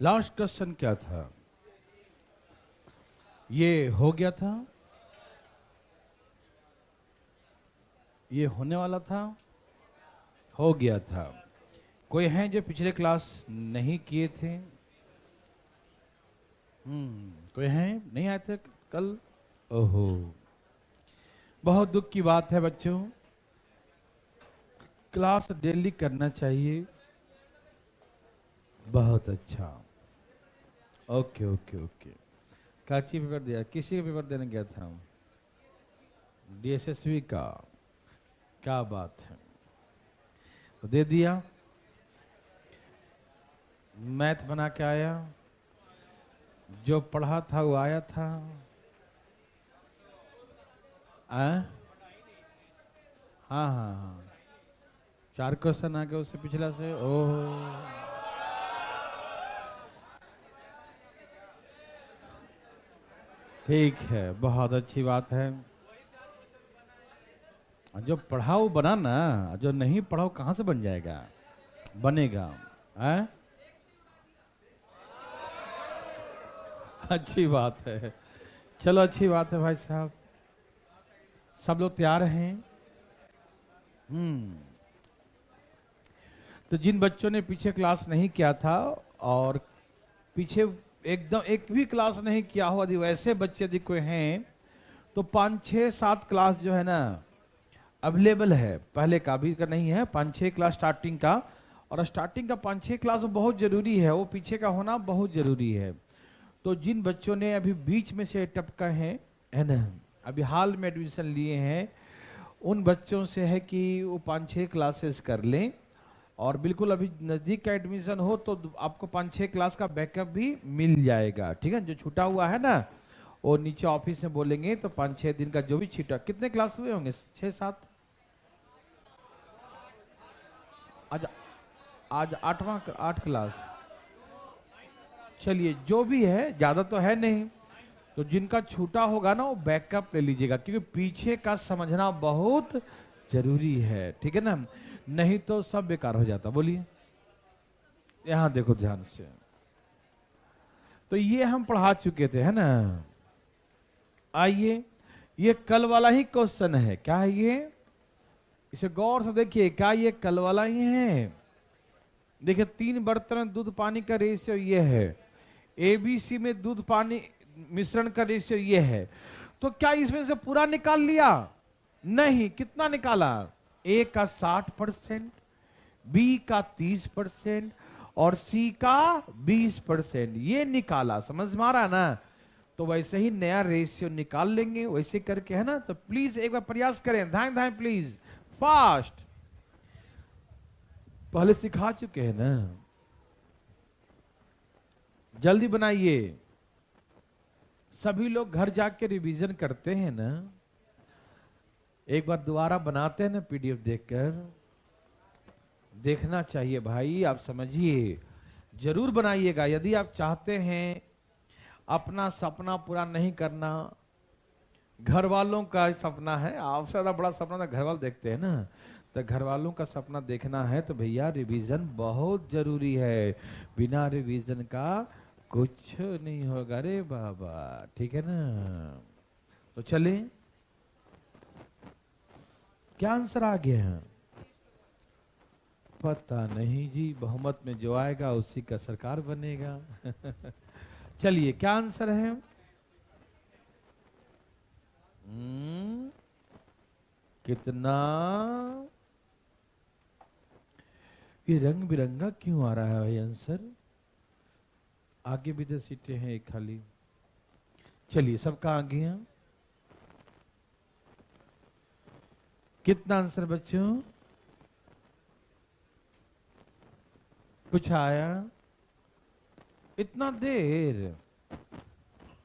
Last question क्या था? ये हो गया था, ये होने वाला था, हो गया था। कोई हैं जो पिछले क्लास नहीं किए थे? कोई हैं नहीं आए थे कल? ओहो, बहुत दुख की बात है बच्चों। क्लास डेली करना चाहिए। बहुत अच्छा। Okay okay okay. काची पेपर दिया? किसी का पेपर देने गया था? डीएसएसबी का। क्या बात है, तो दे दिया। मैथ बना के आया, जो पढ़ा था वो आया था। हाँ हाँ हाँ, 4 क्वेश्चन आ गए उससे पिछला से। ओह, ठीक है, बहुत अच्छी बात है। जो पढ़ा वो बना ना, जो नहीं पढ़ा वो कहाँ से बन जाएगा, बनेगा। है? अच्छी बात है। चलो अच्छी बात है भाई साहब। सब लोग तैयार हैं? तो जिन बच्चों ने पीछे क्लास नहीं किया था और पीछे एकदम एक भी क्लास नहीं किया हो, यदि वैसे बच्चे यदि कोई हैं तो 5 6 7 क्लास जो है ना अवेलेबल है। पहले का भी का नहीं है, 5 6 क्लास स्टार्टिंग का। और स्टार्टिंग का 5 6 क्लास बहुत जरूरी है, वो पीछे का होना बहुत जरूरी है। तो जिन बच्चों ने अभी बीच में से टपका है ना, अभी हाल में एडमिशन लिए हैं, उन बच्चों से है कि वो 5 6 क्लासेस कर लें। और बिल्कुल अभी नज़दीक का एडमिशन हो तो आपको 5 6 क्लास का बैकअप भी मिल जाएगा। ठीक है, जो छूटा हुआ है ना वो नीचे ऑफिस में बोलेंगे तो 5 6 दिन का जो भी छूटा। कितने क्लास हुए होंगे? 6 7? आज आज 8 क्लास। चलिए जो भी है, ज़्यादा तो है नहीं। तो जिनका छूटा होगा ना वो बैकअप ले लीजिएगा, क्योंकि पीछे का समझना बहुत जरूरी है। ठीक है ना, नहीं तो सब बेकार हो जाता। बोलिए, यहां देखो ध्यान से। तो ये हम पढ़ा चुके थे, है ना। आइए, ये कल वाला ही क्वेश्चन है। क्या है ये? इसे गौर से देखिए, क्या ये कल वाला ही है? देखिए, 3 बर्तन में दूध पानी का रेशियो ये है, एबीसी में दूध पानी मिश्रण का रेशियो ये है। तो क्या इसमें से पूरा निकाल लिया? नहीं। कितना निकाला? ए का 60%, बी का 30% और सी का 20%, ये निकाला। समझ में आ रहा है ना? तो वैसे ही नया रेशियो निकाल लेंगे वैसे करके, है ना। तो प्लीज एक बार प्रयास करें, धाएं धाएं प्लीज, फास्ट। पहले सिखा चुके हैं ना, जल्दी बनाइए। सभी लोग घर जाके रिवीजन करते हैं ना, एक बार दोबारा बनाते हैं ना पीडीएफ देखकर। देखना चाहिए भाई, आप समझिए, जरूर बनाइएगा। यदि आप चाहते हैं अपना सपना पूरा नहीं करना, घर वालों का सपना है, आपसे ज्यादा बड़ा सपना तो घर वाले देखते हैं ना, तो घर वालों का सपना देखना है तो भैया रिवीजन बहुत जरूरी है। बिना रिवीजन का कुछ नहीं होगा रे बाबा। ठीक है ना। तो चले, क्या आंसर आ गया है? पता नहीं जी, बहुमत में जो आएगा उसी का सरकार बनेगा। चलिए, क्या आंसर है? कितना? ये रंग बिरंगा क्यों आ रहा है भाई आंसर? आगे भी 10 सीटें हैं, एक खाली। चलिए, सबका आगे हैं। कितना आंसर बच्चों? कुछ आया? इतना देर?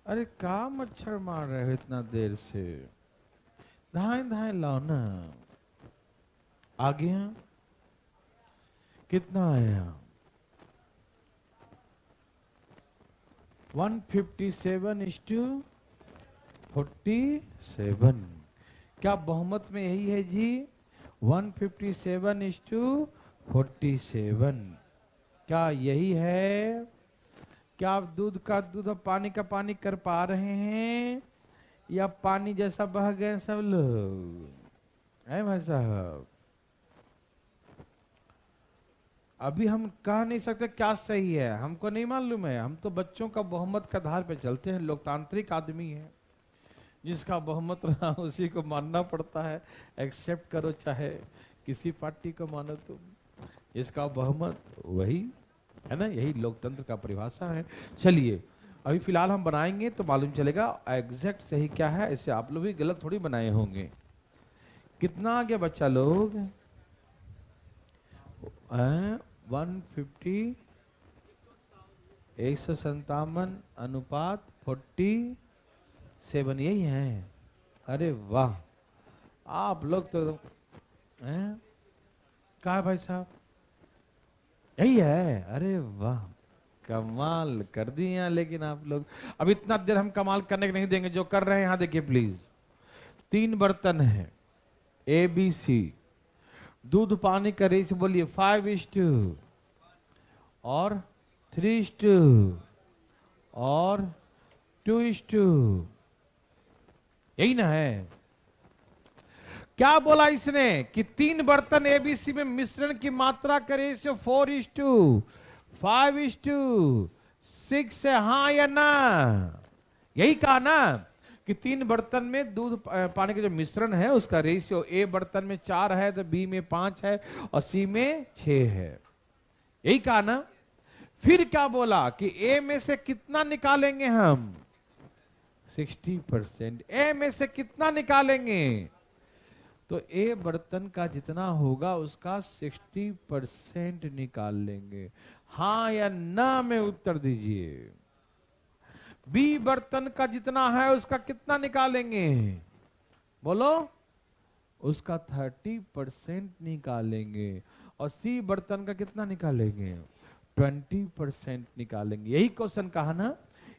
अरे का मच्छर मार रहे हो इतना देर से? धाएं धाएं लाओ ना। आगे हैं। कितना आया? 157:47। क्या बहुमत में यही है जी? 157:47। क्या यही है? क्या आप दूध का दूध और पानी का पानी कर पा रहे हैं, या पानी जैसा बह गए सब लोग? है भाई साहब, अभी हम कह नहीं सकते क्या सही है, हमको नहीं मालूम है। हम तो बच्चों का बहुमत के आधार पे चलते हैं, लोकतांत्रिक आदमी है। जिसका बहुमत रहा उसी को मानना पड़ता है, एक्सेप्ट करो चाहे किसी पार्टी को मानो तुम, इसका बहुमत वही है ना, यही लोकतंत्र का परिभाषा है। चलिए अभी फिलहाल हम बनाएंगे तो मालूम चलेगा एग्जैक्ट सही क्या है, इसे आप लोग भी गलत थोड़ी बनाए होंगे। कितना आ गया बच्चा लोग? 150, 157 अनुपात 47, यही है। अरे वाह, आप लोग तो हैं, कहा भाई साहब यही है? अरे वाह, कमाल कर दिए। लेकिन आप लोग अब इतना देर हम कमाल करने के नहीं देंगे, जो कर रहे हैं यहाँ देखिए प्लीज। 3 बर्तन है ABC, दूध पानी का रेशियो बोलिए 5:2 और 3:2 और 2:2, यही ना है? क्या बोला इसने कि 3 बर्तन ABC में मिश्रण की मात्रा का रेशियो 4:2 5:6 है, हाँ या ना? यही कहा ना कि 3 बर्तन में दूध पानी का जो मिश्रण है उसका रेशियो A बर्तन में 4 है तो B में 5 है और C में 6 है, यही कहा ना? फिर क्या बोला कि A में से कितना निकालेंगे हम? 60%। A में से कितना निकालेंगे? तो A बर्तन का जितना होगा उसका 60% निकाल लेंगे, हाँ या ना में उत्तर दीजिए। B बर्तन का जितना है उसका कितना निकालेंगे? बोलो। उसका 30% निकालेंगे। और C बर्तन का कितना निकालेंगे? 20% निकालेंगे। यही क्वेश्चन कहा ना,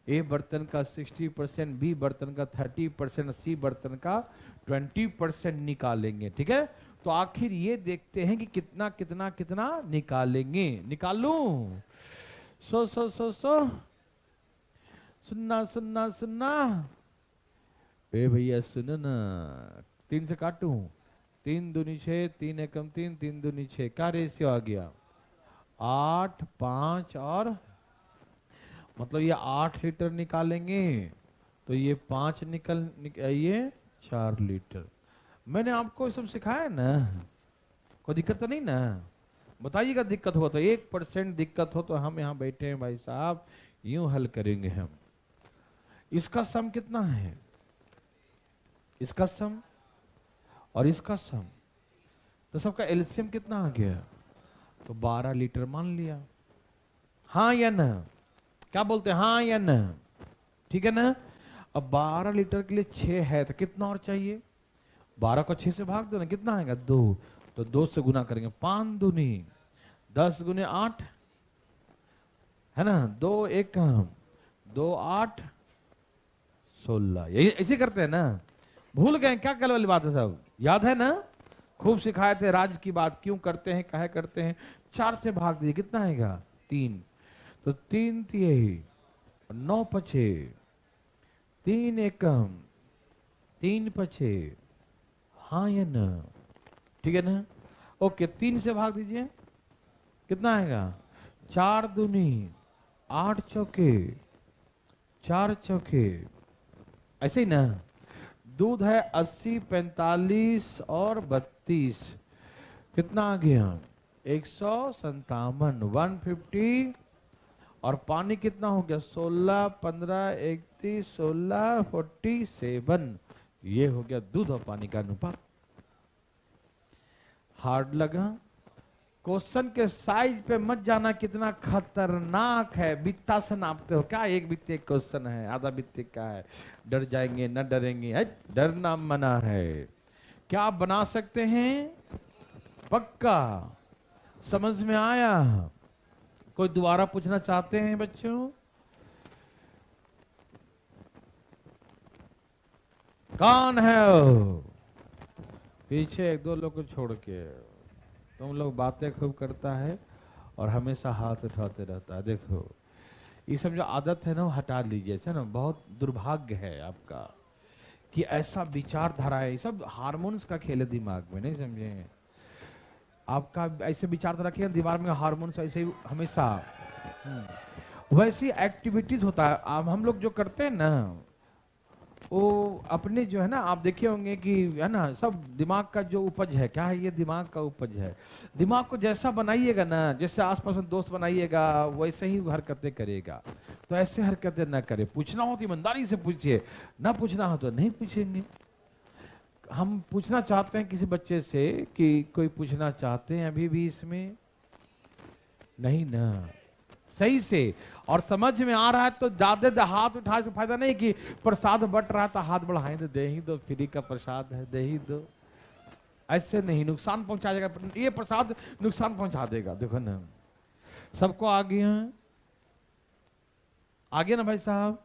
A बर्तन का 60%, B बर्तन का 30%, C बर्तन का 20% निकालेंगे। ठीक है, तो आखिर ये देखते हैं कि कितना कितना कितना निकालेंगे। निकालूं? सो सुनना सुनना सुनना, ए भैया सुनो ना, 3 से काटूं? 3 दूनी 6, 3 एकम 3, 3 दूनी 6, क्या रेशियो आ गया? 8, 5 और मतलब ये 8 लीटर निकालेंगे तो ये 5 ये 4 लीटर। मैंने आपको सब सिखाया ना, कोई दिक्कत तो नहीं ना? बताइएगा दिक्कत हो तो। 1% दिक्कत हो तो हम यहाँ बैठे हैं भाई साहब, यूं हल करेंगे हम। इसका सम कितना है? इसका सम और इसका सम, तो सबका एलसीएम कितना आ गया? तो 12 लीटर मान लिया, हाँ या ना? क्या बोलते हैं, हाँ या ना? ठीक है ना? अब 12 लीटर के लिए 6 है तो कितना और चाहिए? 12 को 6 से भाग दो ना, कितना आएगा? 2। तो 2 से गुना करेंगे, 5 दूनी 10 गुने 8 है ना, 2 1 कम 2 8 16, यही ऐसे करते हैं ना? भूल गए क्या कल वाली बात है? सब याद है ना? खूब सिखाए थे राज की बात, क्यों करते हैं काहे करते हैं। 4 से भाग दीजिए, कितना आएगा? 3। तो 3 3 9 पछे 3 एकम 3 पछे, हाँ या ना? ठीक है ना? ओके, 3 से भाग दीजिए, कितना आएगा? 4 दूनी 8 चौके 4 चौके, ऐसे ही ना? दूध है 80, 45 और 32, कितना आ गया? 157, 150। और पानी कितना हो गया? 16, 15, 31, 16, 47। ये हो गया दूध और पानी का अनुपात। हार्ड लगा? क्वेश्चन के साइज पे मत जाना, कितना खतरनाक है। बित्ता से नापते हो क्या? 1 बित्ते क्वेश्चन है, आधा बित्ते का है। डर जाएंगे, न डरेंगे, है डरना मना है। क्या आप बना सकते हैं? पक्का समझ में आया? कोई दोबारा पूछना चाहते हैं बच्चों? कौन है वो? पीछे 1 2 लोग को छोड़ के। तुम लोग बातें खूब करता है और हमेशा हाथ उठाते रहता है। देखो ये सब जो आदत है ना वो हटा लीजिए, है ना। बहुत दुर्भाग्य है आपका कि ऐसा विचारधारा है, ये सब हार्मोन्स का खेल है दिमाग में, नहीं समझे। आपका ऐसे विचारधारा रखिए दिमाग में, हार्मोन्स ऐसे ही हमेशा वैसी एक्टिविटीज होता है। अब हम लोग जो करते हैं ना वो अपने जो है ना, आप देखे होंगे कि है ना, सब दिमाग का जो उपज है, क्या है ये, दिमाग का उपज है। दिमाग को जैसा बनाइएगा ना, जैसे आसपास में दोस्त बनाइएगा वैसे ही हरकतें करेगा। तो ऐसे हरकतें ना करे। पूछना हो तो ईमानदारी से पूछिए, ना पूछना हो तो नहीं पूछेंगे। हम पूछना चाहते हैं किसी बच्चे से कि कोई पूछना चाहते हैं अभी भी इसमें, नहीं ना, सही से और समझ में आ रहा है तो ज्यादा हाथ उठा के फायदा नहीं कि प्रसाद बट रहा था हाथ बढ़ाएं तो दे ही दो, फ्री का प्रसाद है दे ही दो। ऐसे नहीं, नुकसान पहुंचा देगा ये प्रसाद, नुकसान पहुंचा देगा। देखो ना सबको आगे हैं, आगे ना भाई साहब,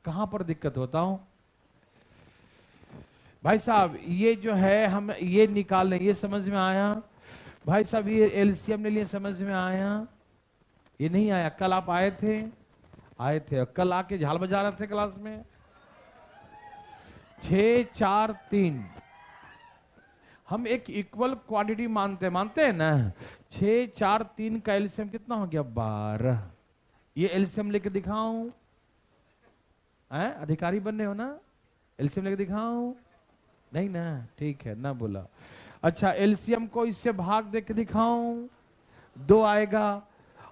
कहां पर दिक्कत होता हूं भाई साहब। ये जो है हम ये निकाल लें, ये समझ में आया भाई साहब। ये एलसीएम ले लिए, समझ में आया, ये नहीं आया। कल आप आए थे, आए थे, और कल आके झाल बजा रहे थे क्लास में। 6 4 3 हम एक इक्वल क्वांटिटी मानते हैं ना। 6 4 3 का एलसीएम कितना हो गया, 12। ये एलसीएम लेके दिखाऊं, अधिकारी बनने हो ना, एलसीएम लेके दिखाऊं, नहीं ना, ठीक है ना बोला। अच्छा एलसीएम को इससे भाग दे के दिखाऊं, 2 आएगा,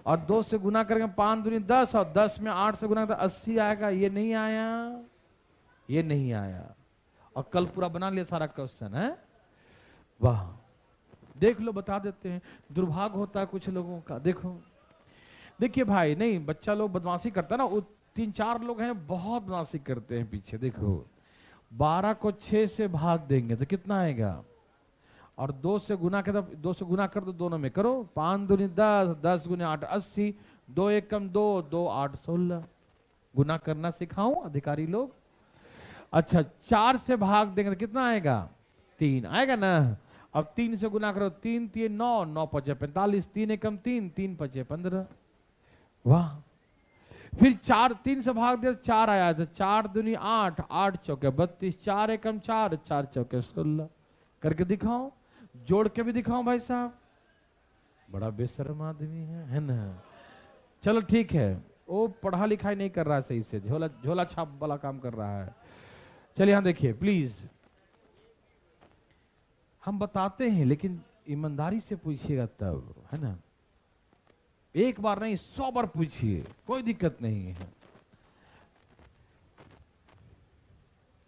और 2 से गुना करेंगे 5 दूनी 10, और 10 में 8 से गुना करेंगे 80 आएगा। ये नहीं आया, ये नहीं आया, और कल पूरा बना लिया सारा क्वेश्चन है। वाह, देख लो, बता देते हैं। दुर्भाग्य होता है कुछ लोगों का। देखो देखिए भाई, नहीं बच्चा लोग बदमाशी करता है ना, 3 4 लोग हैं बहुत बदमाशी करते हैं पीछे। देखो 12 को 6 से भाग देंगे तो कितना आएगा, और 2 से गुना कर, 2 से गुना कर दो, दोनों में करो, 5 दूनी 10, 10 गुने 8 80, 2 एकम 2, 2 8 16। गुना करना सिखाऊं अधिकारी लोग। अच्छा 4 से भाग देंगे तो कितना आएगा, 3 आएगा ना। अब 3 से गुना करो, 3 3 9, 9 5 45, 3 एकम 3, 3 5 15। वाह, फिर 4 3 से भाग दिया 4 आया, तो 4 दूनी 8, 8 चौके 32, 4 एकम 4, 4 चौके 16। करके दिखाओ, जोड़ के भी दिखाओ भाई साहब। बड़ा बेशर्म आदमी है ना। चलो ठीक है, वो पढ़ा लिखाई नहीं कर रहा है सही से, झोला झोला छाप वाला काम कर रहा है। चलिए यहां देखिए प्लीज, हम बताते हैं लेकिन ईमानदारी से पूछिएगा तब, है ना। एक बार नहीं 100 बार पूछिए, कोई दिक्कत नहीं है,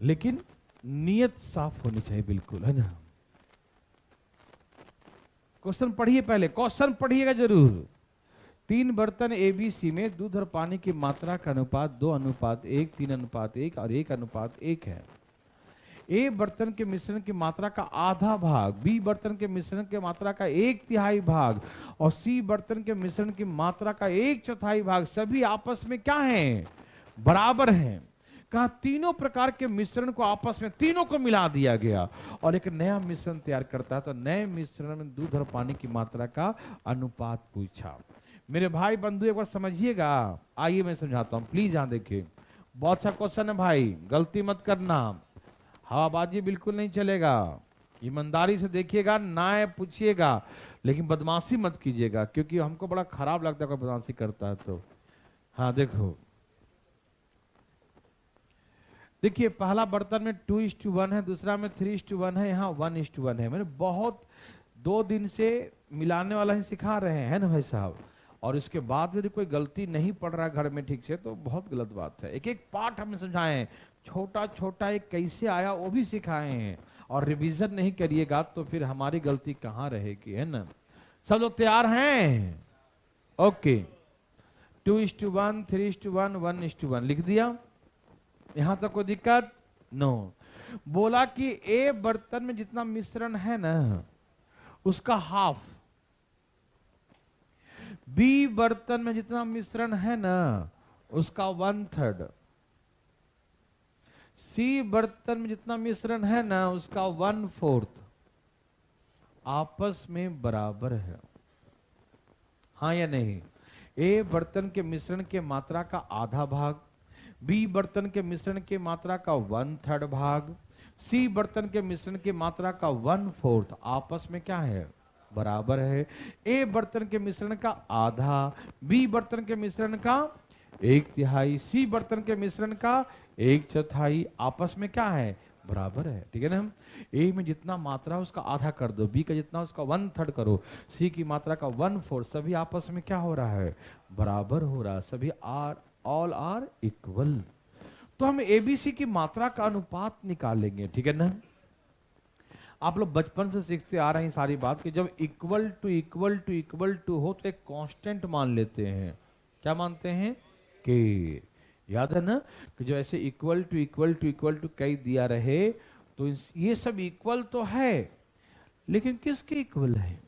लेकिन नियत साफ होनी चाहिए बिल्कुल, है ना। क्वेश्चन पढ़िए, पहले क्वेश्चन पढ़िएगा जरूर। 3 बर्तन एबीसी में दूध और पानी की मात्रा का अनुपात 2:1, 3:1 और 1:1 है। ए बर्तन के मिश्रण की मात्रा का आधा भाग, बी बर्तन के मिश्रण की मात्रा का 1/3 भाग, और सी बर्तन के मिश्रण की मात्रा का 1/4 भाग सभी आपस में क्या हैं, बराबर हैं। कहा तीनों प्रकार के मिश्रण को आपस में तीनों को मिला दिया गया और एक नया मिश्रण तैयार करता है। तो नए मिश्रण में दूध और पानी की मात्रा का अनुपात पूछा। मेरे भाई बंधु एक बार समझिएगा, आइए मैं समझाता हूं, प्लीज यहां देखिए। बहुत अच्छा क्वेश्चन है भाई, गलती मत करना, हवाबाजी बिल्कुल नहीं चलेगा, ईमानदारी से देखिएगा, ना पूछिएगा, लेकिन बदमाशी मत कीजिएगा, क्योंकि हमको बड़ा खराब लगता है कोई बदमाशी करता है तो। हाँ देखो, देखिए पहला बर्तन में 2:1 है, दूसरा में 3:1 है, यहाँ 1:1 है। मैंने बहुत 2 दिन से मिलाने वाला ही सिखा रहे हैं ना भाई साहब, और इसके बाद यदि कोई गलती नहीं पड़ रहा घर में ठीक से तो बहुत गलत बात है। एक एक पार्ट हमने समझाए हैं, छोटा छोटा एक कैसे आया वो भी सिखाए हैं, और रिवीजन नहीं करिएगा तो फिर हमारी गलती कहाँ रहेगी, है ना। सब लोग तैयार हैं? ओके, 2:1, 3:1, 1:1 लिख दिया, यहां तक कोई दिक्कत? नो। बोला कि ए बर्तन में जितना मिश्रण है ना उसका हाफ, बी बर्तन में जितना मिश्रण है ना उसका 1/3, सी बर्तन में जितना मिश्रण है ना उसका 1/4 आपस में बराबर है, हाँ या नहीं। ए बर्तन के मिश्रण के मात्रा का आधा भाग, बी बर्तन के मिश्रण के मात्रा का 1/3 भाग, सी बर्तन के मिश्रण की मात्रा का 1/4 आपस में क्या है, बराबर है। ए बर्तन के मिश्रण का आधा, बी बर्तन के मिश्रण का 1/3, सी बर्तन के मिश्रण का 1/4 आपस में क्या है, बराबर है। ठीक है ना। ए में जितना मात्रा है उसका आधा कर दो, बी का जितना उसका 1/3 करो, सी की मात्रा का 1/4, सभी आपस में क्या हो रहा है, बराबर हो रहा है, सभी ऑल आर इक्वल। तो हम एबीसी की मात्रा का अनुपात निकालेंगे। ठीक है ना। आप लोग बचपन से सीखते आ रहे हैं सारी बात कि जब equal to equal to equal to हो तो एक कांस्टेंट मान लेते हैं। क्या मानते हैं, के। याद है ना कि जो ऐसे equal to equal to equal to कई दिया रहे तो ये सब इक्वल तो है, लेकिन किसके इक्वल है,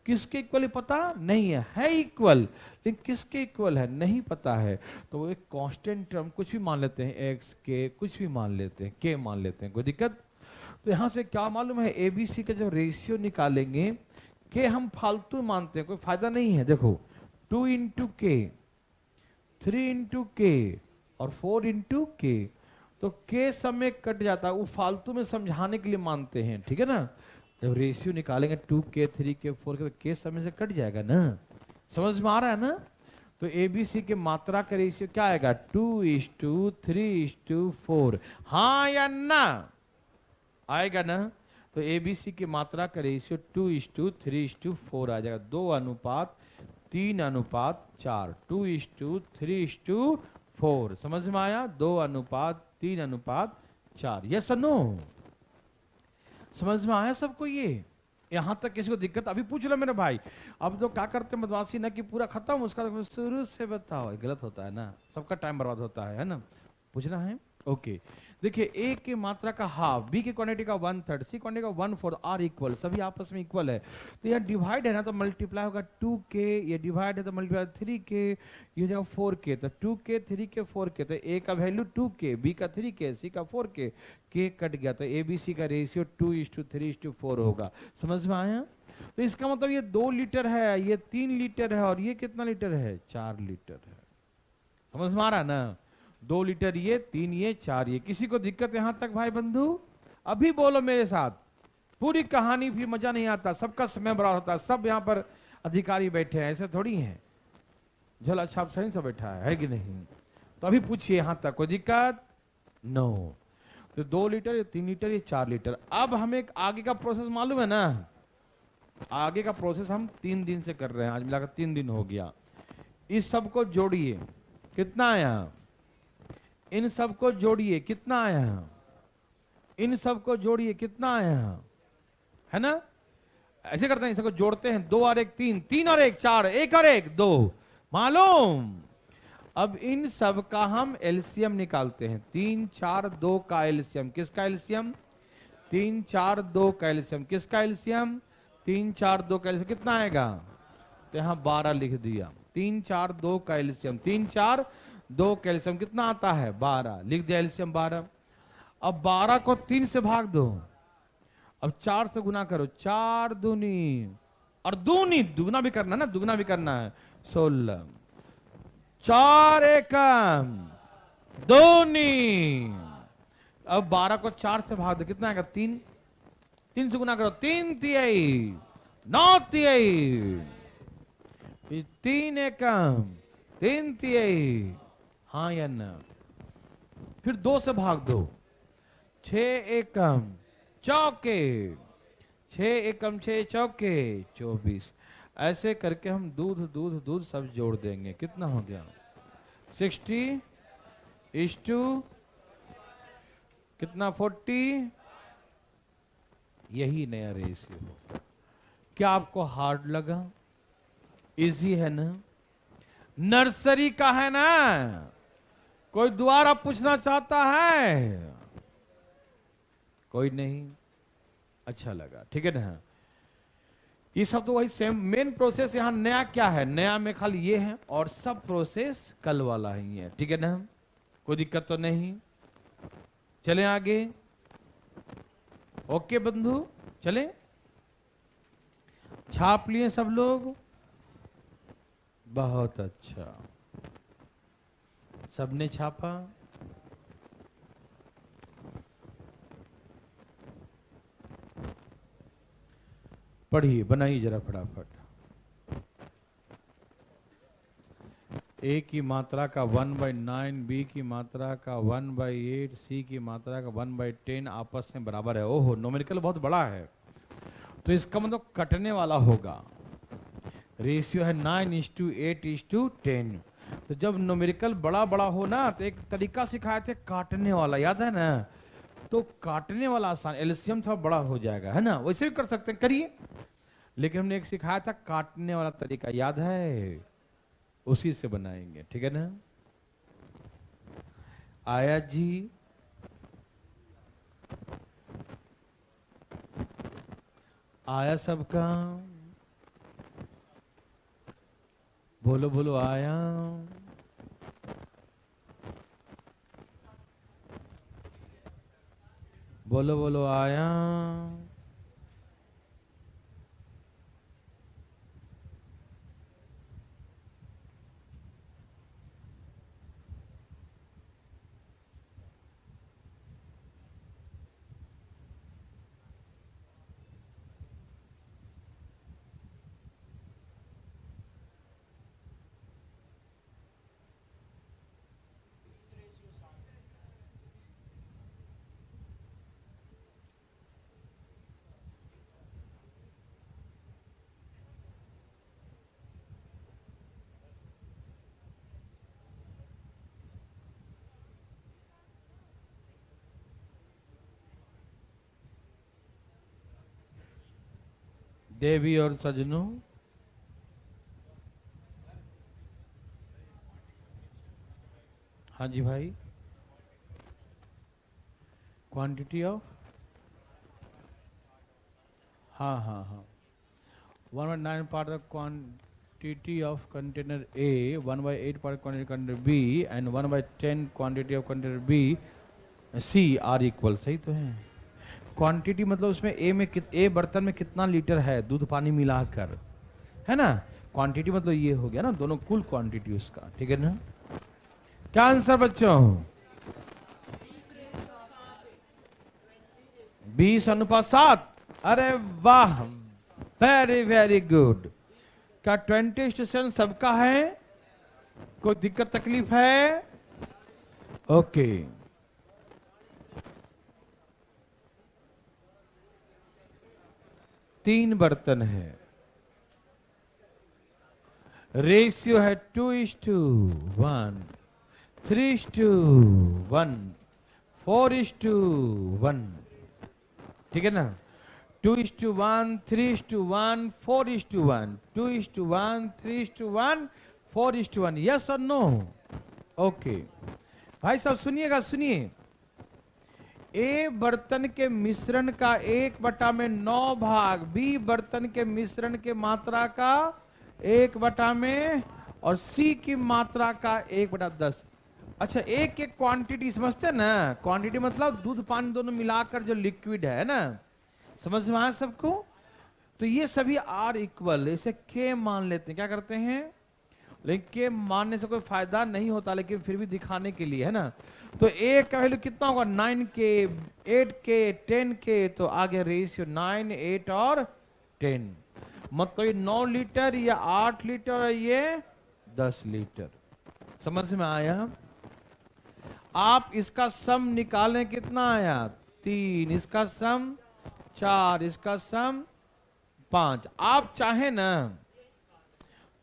किसके इक्वल पता नहीं है इक्वल, लेकिन किसके इक्वल है नहीं पता है। तो वो एक कांस्टेंट टर्म कुछ भी मान लेते हैं, एक्स के कुछ भी मान लेते हैं, के मान लेते हैं, कोई दिक्कत। तो यहां से क्या मालूम है, एबीसी का जो रेशियो निकालेंगे, के हम फालतू मानते हैं, कोई फायदा नहीं है। देखो 2 इंटू के, 3 इंटू के और 4 इंटू के, तो के समय कट जाता है, वो फालतू में समझाने के लिए मानते हैं। ठीक है ना। जब रेशियो निकालेंगे 2k 3k 4k तो के समय से कट जाएगा ना, समझ में आ रहा है ना। तो एबीसी के मात्रा का रेशियो क्या आएगा, 2:3:4, हाँ या ना, आएगा ना। तो एबीसी की मात्रा का रेशियो 2:3:4 आ जाएगा, 2:3:4, 2:3:4, समझ में आया, 2:3:4। यस और नो, समझ में आया सबको। ये यहां तक किसी को दिक्कत, अभी पूछ लो मेरे भाई। अब तो क्या करते हैं बदमाशी ना कि पूरा खत्म, उसका शुरू से बताओ, गलत होता है ना, सबका टाइम बर्बाद होता है ना। पूछना है, ओके। देखिए ए की मात्रा का हाफ, बी की क्वांटिटी का 1/3, सी क्वांटिटी का 1/4 आर इक्वल, सभी आपस में इक्वल है। तो यहाँ डिवाइड है ना तो मल्टीप्लाई होगा 2k, ये डिवाइड है तो मल्टीप्लाई 3k, ये हो जाएगा 4k, तो 2k 3k 4k, तो ए का वैल्यू 2k, बी का 3k, सी का 4k, के कट गया, तो ए बी सी का रेशियो 2:3:4 होगा। समझ में आया। तो इसका मतलब ये 2 लीटर है, ये 3 लीटर है, और ये कितना लीटर है, 4 लीटर है। समझ में आ रहा है ना, 2 लीटर ये, 3 ये, 4 ये। किसी को दिक्कत यहां तक भाई बंधु, अभी बोलो मेरे साथ। पूरी कहानी भी मजा नहीं आता, सबका समय बराबर होता है, सब यहाँ पर अधिकारी बैठे हैं, ऐसे थोड़ी हैं। झल अच्छा सही से बैठा है कि नहीं। तो अभी पूछिए यहां तक कोई दिक्कत, नो। तो 2 लीटर, ये 3 लीटर, ये 4 लीटर। अब हमें आगे का प्रोसेस मालूम है ना, आगे का प्रोसेस हम 3 दिन से कर रहे हैं, आज मिलाकर 3 दिन हो गया। इस सबको जोड़िए, कितना आया, इन सबको जोड़िए, कितना आया, इन सबको जोड़िए, कितना आया, है ना। ऐसे करते हैं, सबको जोड़ते हैं, 2 और 1 3, 3 और 1 4, 1 और 1 2, मालूम। अब इन सब का हम एलसीएम निकालते हैं, 3 4 2 का एलसीएम, किसका एलसीएम, 3 4 2 का एलसीएम, किसका एलसीएम, 3 4 2 का एलसीएम, कितना आएगा, तो यहां 12 लिख दिया। 3 4 2 का एलसीएम, 3 4 2 का एलसीएम कितना आता है, 12, लिख दिया एलसीएम 12। अब 12 को 3 से भाग दो, अब 4 से गुना करो, 4 दूनी और दूनी, दुगना भी करना ना, दुगना भी करना है, 16, 4 एकम दूनी। अब 12 को 4 से भाग दो, कितना आएगा, 3, 3 से गुना करो, 3 तिहाई 9 तिहाई, 3 एकम 3 तिहाई, हाँ या ना। फिर 2 से भाग दो, 6 एकम चौके, 6 एकम 6 चौके 24। ऐसे करके हम दूध दूध दूध सब जोड़ देंगे, कितना हो गया, 60 इस टू कितना 40, यही नया रेशियो होगा। क्या आपको हार्ड लगा, इजी है ना, नर्सरी का है ना। कोई दोबारा पूछना चाहता है, कोई नहीं, अच्छा लगा, ठीक है ना। ये सब तो वही सेम मेन प्रोसेस, यहां नया क्या है, नया में खाली ये है और सब प्रोसेस कल वाला ही है, ठीक है ना, कोई दिक्कत तो नहीं। चलें आगे, ओके बंधु, चलें, छाप लिए सब लोग, बहुत अच्छा, सबने छापा। पढ़िए, बनाइए जरा फटाफट। ए की मात्रा का 1/9, बी की मात्रा का 1/8, सी की मात्रा का 1/10 आपस में बराबर है। ओहो, न्यूमेरिकल बहुत बड़ा है, तो इसका मतलब कटने वाला होगा। रेशियो है 9:8:10। तो जब न्यूमेरिकल बड़ा बड़ा हो ना, तो एक तरीका सिखाए थे काटने वाला, याद है ना? तो काटने वाला आसान, एलसीएम थोड़ा बड़ा हो जाएगा, है ना? वैसे भी कर सकते हैं, करिए। लेकिन हमने एक सिखाया था काटने वाला तरीका, याद है? उसी से बनाएंगे, ठीक है ना? आया जी? आया सबका? बोलो बोलो, आया? बोलो बोलो, आया? देवी और सजनों, हाँ जी भाई। क्वांटिटी ऑफ, हाँ हाँ हाँ, 1/9 part of quantity of container A, 1/8 part of quantity of container B, and 1/10 quantity of container B, C are equal। सही तो है। क्वांटिटी मतलब उसमें ए बर्तन में कितना लीटर है दूध पानी मिलाकर, है ना? क्वांटिटी मतलब ये हो गया ना, दोनों कुल क्वांटिटी उसका, ठीक है ना? क्या आंसर बच्चों? 20:7। अरे वाह, वेरी वेरी गुड। क्या 20:7 सबका है? कोई दिक्कत तकलीफ है? ओके। तीन बर्तन है, रेशियो है 2:1, 3:1, 4:1, ठीक है ना? 2:1, 3:1, 4:1, 2:1, 3:1, 4:1, यस और नो? ओके भाई साहब, सुनिएगा, सुनिए। ए बर्तन के मिश्रण का 1/9 भाग बी बर्तन के मिश्रण के मात्रा का 1/में, और सी की मात्रा का 1/10। अच्छा, एक एक क्वांटिटी समझते हैं ना? क्वांटिटी मतलब दूध पानी दोनों मिलाकर जो लिक्विड है ना, समझ में आया सबको? तो ये सभी आर इक्वल, इसे के मान लेते हैं। क्या करते हैं? लेकिन के मानने से कोई फायदा नहीं होता, लेकिन फिर भी दिखाने के लिए, है ना? तो ए का वैल्यू कितना होगा? 9K, 8K, 10K। तो आगे रेशियो 9, 8 और 10, मतलब ये 9 लीटर, या 8 लीटर, और ये 10 लीटर। समझ में आया? आप इसका सम निकालें, कितना आया? 3, इसका सम 4, इसका सम 5। आप चाहे ना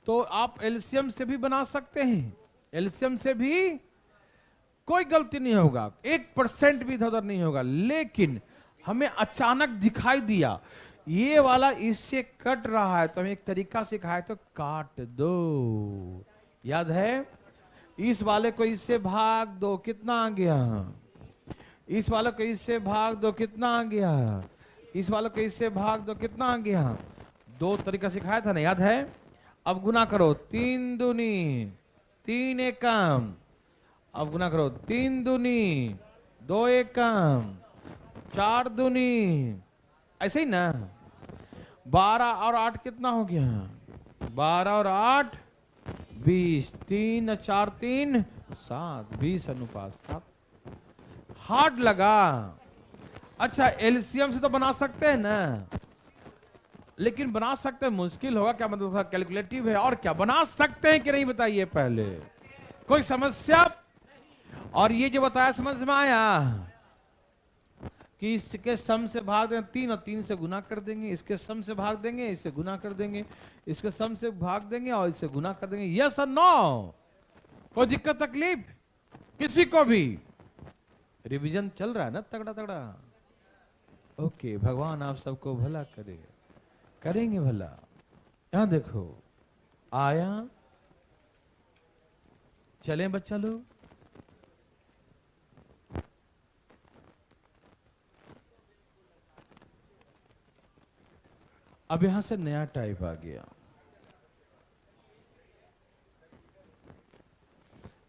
तो आप एलसीएम से भी बना सकते हैं, एलसीएम से भी कोई गलती नहीं होगा, 1% भी इधर उधर नहीं होगा। लेकिन हमें अचानक दिखाई दिया ये वाला इससे कट रहा है, तो हमें एक तरीका सिखाया, तो काट दो। याद है? इस वाले को इससे भाग दो, कितना आ गया? इस वाले को इससे भाग दो, कितना आ गया? इस वाले को इससे भाग दो, कितना आ गया? दो तरीका सिखाया था ना, याद है? अब गुना करो, 3 दूनी 3 एकम। अब गुना करो, 3 दूनी 2 एकम, 4 दूनी, ऐसे ही ना? 12 और 8 कितना हो गया? 12 और 8 20, 3 4 3 7, 20:7। हार्ड लगा। अच्छा, एलसीएम से तो बना सकते हैं ना, लेकिन बना सकते हैं, मुश्किल होगा क्या, मतलब कैलकुलेटिव है, और क्या बना सकते हैं कि नहीं बताइए पहले, कोई समस्या? और ये जो बताया समझ में आया कि इसके सम से भाग देंगे 3 और 3 से गुना कर देंगे, इसके सम से भाग देंगे, इससे गुना कर देंगे, इसके सम से भाग देंगे और इससे गुना कर देंगे। यस और नो? कोई दिक्कत तकलीफ किसी को भी? रिवीजन चल रहा है ना तगड़ा तगड़ा? ओके, भगवान आप सबको भला करे, करेंगे भला। यहां देखो, आया, चलें बच्चा लोग। अब यहां से नया टाइप आ गया।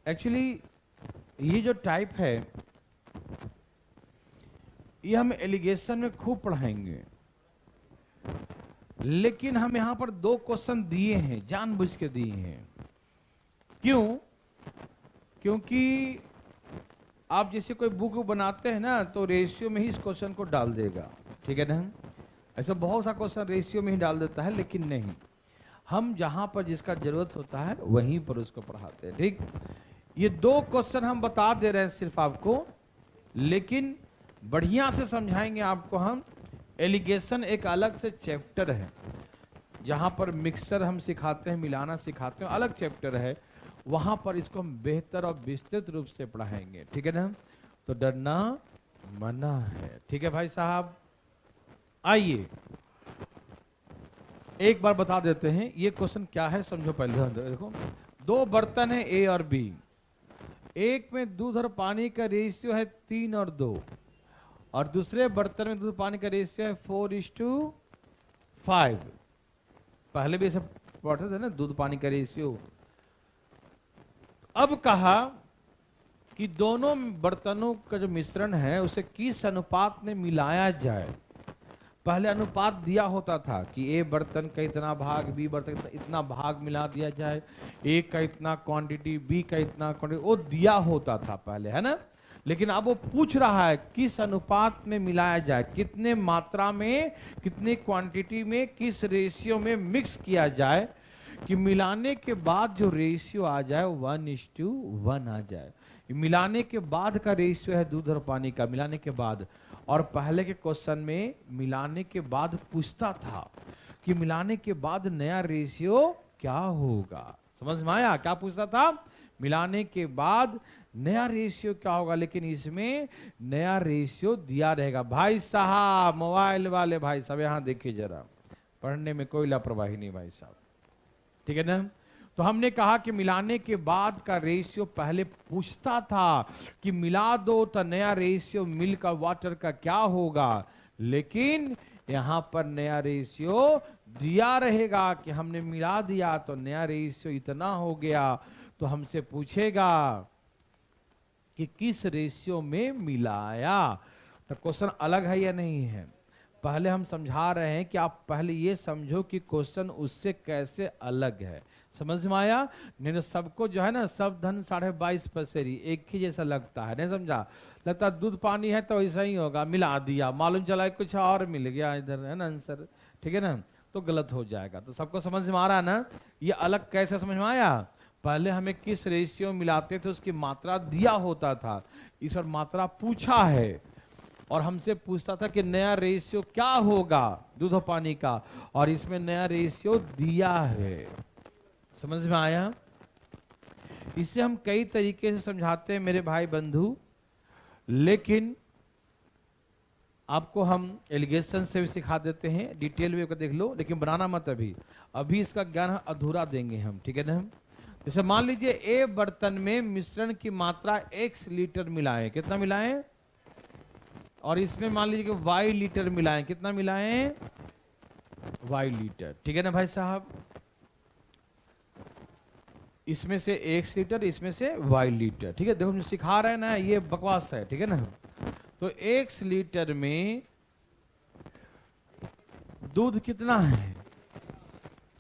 एक्चुअली ये जो टाइप है ये हम एलिगेशन में खूब पढ़ाएंगे, लेकिन हम यहां पर 2 क्वेश्चन दिए हैं, जानबूझ के दिए हैं। क्यों? क्योंकि आप जैसे कोई बुक बनाते हैं ना, तो रेशियो में ही इस क्वेश्चन को डाल देगा, ठीक है ना? ऐसा बहुत सा क्वेश्चन रेशियो में ही डाल देता है, लेकिन नहीं, हम जहां पर जिसका जरूरत होता है वहीं पर उसको पढ़ाते हैं। ठीक, ये 2 क्वेश्चन हम बता दे रहे हैं सिर्फ आपको, लेकिन बढ़िया से समझाएंगे आपको हम। एलिगेशन एक अलग से चैप्टर है, जहां पर मिक्सर हम सिखाते हैं, मिलाना सिखाते हैं, अलग चैप्टर है, वहां पर इसको हम बेहतर और विस्तृत रूप से पढ़ाएंगे, ठीक है ना? तो डरना मना है, ठीक है भाई साहब? आइए एक बार बता देते हैं ये क्वेश्चन क्या है, समझो पहले। देखो, 2 बर्तन है ए और बी, एक में दूध और पानी का रेशियो है 3 और 2, और दूसरे बर्तन में दूध पानी का रेशियो है 4:5। पहले भी ऐसे पढ़ते थे ना, दूध पानी का रेशियो। अब कहा कि दोनों बर्तनों का जो मिश्रण है उसे किस अनुपात में मिलाया जाए। पहले अनुपात दिया होता था कि ए बर्तन का इतना भाग, बी बर्तन का इतना भाग मिला दिया जाए, ए का इतना क्वांटिटी, बी का इतना क्वांटिटी, वो दिया होता था पहले, है ना? लेकिन अब वो पूछ रहा है किस अनुपात में मिलाया जाए, कितने मात्रा में, कितने क्वांटिटी में, किस रेशियो में मिक्स किया जाए कि मिलाने के बाद जो रेशियो आ जाए 1:1 आ जाए। मिलाने के बाद का रेशियो है दूध और पानी का, मिलाने के बाद। और पहले के क्वेश्चन में मिलाने के बाद पूछता था कि मिलाने के बाद नया रेशियो क्या होगा। समझ में आया? क्या पूछता था? मिलाने के बाद नया रेशियो क्या होगा, लेकिन इसमें नया रेशियो दिया रहेगा। भाई साहब, मोबाइल वाले भाई साहब यहां देखिए जरा, पढ़ने में कोई लापरवाही नहीं भाई साहब, ठीक है ना? तो हमने कहा कि मिलाने के बाद का रेशियो पहले पूछता था कि मिला दो तो नया रेशियो मिल्क और वाटर का क्या होगा, लेकिन यहां पर नया रेशियो दिया रहेगा कि हमने मिला दिया तो नया रेशियो इतना हो गया। तो हमसे पूछेगा कि किस रेशियो में मिलाया। तो क्वेश्चन अलग है या नहीं है? पहले हम समझा रहे हैं कि आप पहले ये समझो कि क्वेश्चन उससे कैसे अलग है। समझ में आया? नहीं तो सबको जो है ना, सब धन 22.5 पसेरी एक ही जैसा लगता है, नहीं समझा? लगता दूध पानी है तो ऐसा ही होगा, मिला दिया, मालूम चला कुछ और मिल गया इधर, है ना आंसर, ठीक है ना? तो गलत हो जाएगा। तो सबको समझ में आ रहा है ना? ये अलग कैसे समझ में आया? पहले हमें किस रेशियो मिलाते थे उसकी मात्रा दिया होता था, इस पर मात्रा पूछा है और हमसे पूछता था कि नया रेशियो क्या होगा दूध और पानी का, और इसमें नया रेशियो दिया है। समझ में आया? इसे हम कई तरीके से समझाते हैं मेरे भाई बंधु, लेकिन आपको हम एलिगेशन से भी सिखा देते हैं, डिटेल वे को देख लो, लेकिन बनाना मत अभी, अभी इसका ज्ञान अधूरा देंगे हम, ठीक है ना? जैसे मान लीजिए ए बर्तन में मिश्रण की मात्रा x लीटर मिलाएं, कितना मिलाएं? और इसमें मान लीजिए कि y लीटर मिलाएं, कितना मिलाएं? y लीटर, ठीक है ना भाई साहब? इसमें से x लीटर, इसमें से y लीटर, ठीक है? देखो जो सिखा रहे हैं ना, ये बकवास है, ठीक है ना? तो x लीटर में दूध कितना है?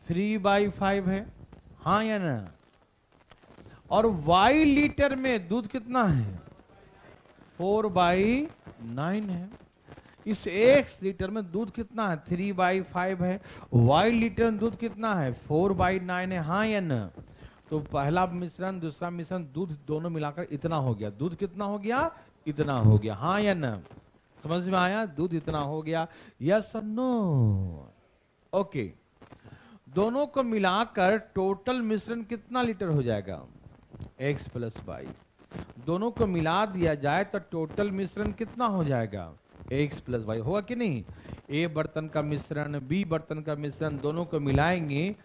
3/5 है, हाँ या ना? और y लीटर में दूध कितना है? 4/9 है। इस x लीटर में दूध कितना है? 3/5 है। y लीटर में दूध कितना है? 4/9 है। हाँ या ना? तो पहला मिश्रण दूसरा मिश्रण दूध दोनों मिलाकर इतना हो गया। दूध कितना हो गया? इतना हो गया। हाँ या ना? समझ में आया? दूध इतना हो गया। यस और नो? ओके। दोनों को मिलाकर टोटल मिश्रण कितना लीटर हो जाएगा? x + y। दोनों को मिला दिया जाए तो टोटल मिश्रण कितना हो जाएगा? x + y। होगा कि नहीं? a बर्तन का मिश्रण, b बर्तन का मिश्रण दोनों को मिलाएंगे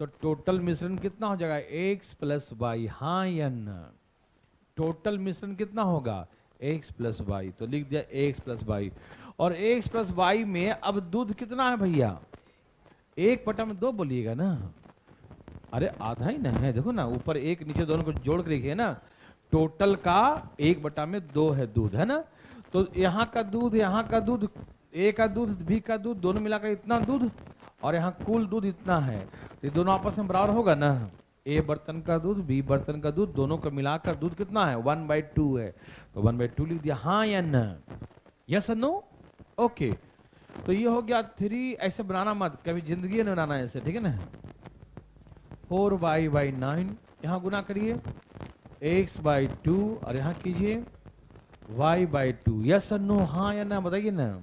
तो टोटल मिश्रण कितना हो जाएगा? x + y। हाँ या ना? टोटल मिश्रण कितना होगा? x + y। तो लिख दिया x + y। और x + y में अब दूध कितना है भैया? 1/2 बोलिएगा ना। अरे आधा ही ना है, देखो ना, ऊपर एक नीचे दोनों को जोड़ के लिखिए ना। टोटल का 1/2 है दूध, है ना। तो यहाँ का दूध, यहाँ का दूध, ए का दूध, बी का दूध दोनों मिलाकर इतना दूध, और यहाँ कुल दूध इतना है। तो ये दोनों आपस में बराबर होगा ना। ए बर्तन का दूध, बी बर्तन का दूध दोनों को मिलाकर दूध कितना है? 1/2 है। तो 1/2 लिख दिया। हाँ या ना? यस और नो? ओके। तो ये हो गया 3। ऐसे बनाना मत, कभी जिंदगी में बनाना ऐसे, ठीक है ना। 4y/9 यहाँ गुना करिए, x/2 और यहाँ कीजिए y/2। यस और नो? हाँ या ना? बताइए ना।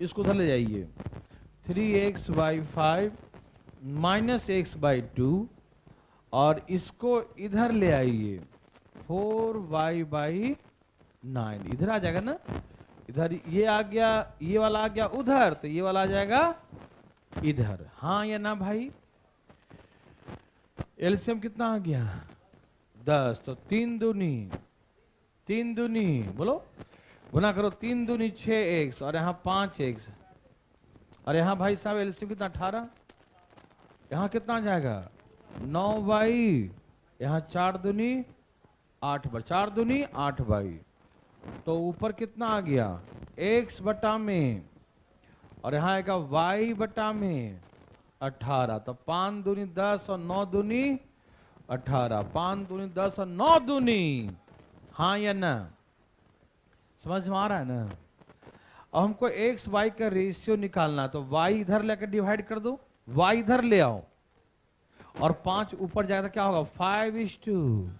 इसको उधर ले जाइए। 3x/5 - x/2 और इसको इधर ले आइए। 4y/9 इधर आ जाएगा ना। इधर ये आ गया, ये वाला आ गया उधर, तो ये वाला आ जाएगा इधर। हाँ या ना भाई? एलसीएम कितना आ गया? 10। तो 3 दूनी बोलो, गुना करो। 3 दूनी 6x और यहाँ 5x, और यहाँ भाई साहब एलसीएम कितना? 18। यहाँ कितना आ जाएगा? 9y। यहाँ 4 दूनी 8 बाई, 4 दूनी 8 बाई। तो ऊपर कितना आ गया? x बटा में, और यहाँ आएगा y बटा में 18। तो 5 दूनी 10 और 9 दूनी 18। 5 दूनी 10 और 9 दूनी। हाँ या ना? समझ में आ रहा है ना? अब हमको x y का रेशियो निकालना, तो y इधर लेकर डिवाइड कर दो, y इधर ले आओ, और 5 ऊपर जाएगा तो क्या होगा? 5:2।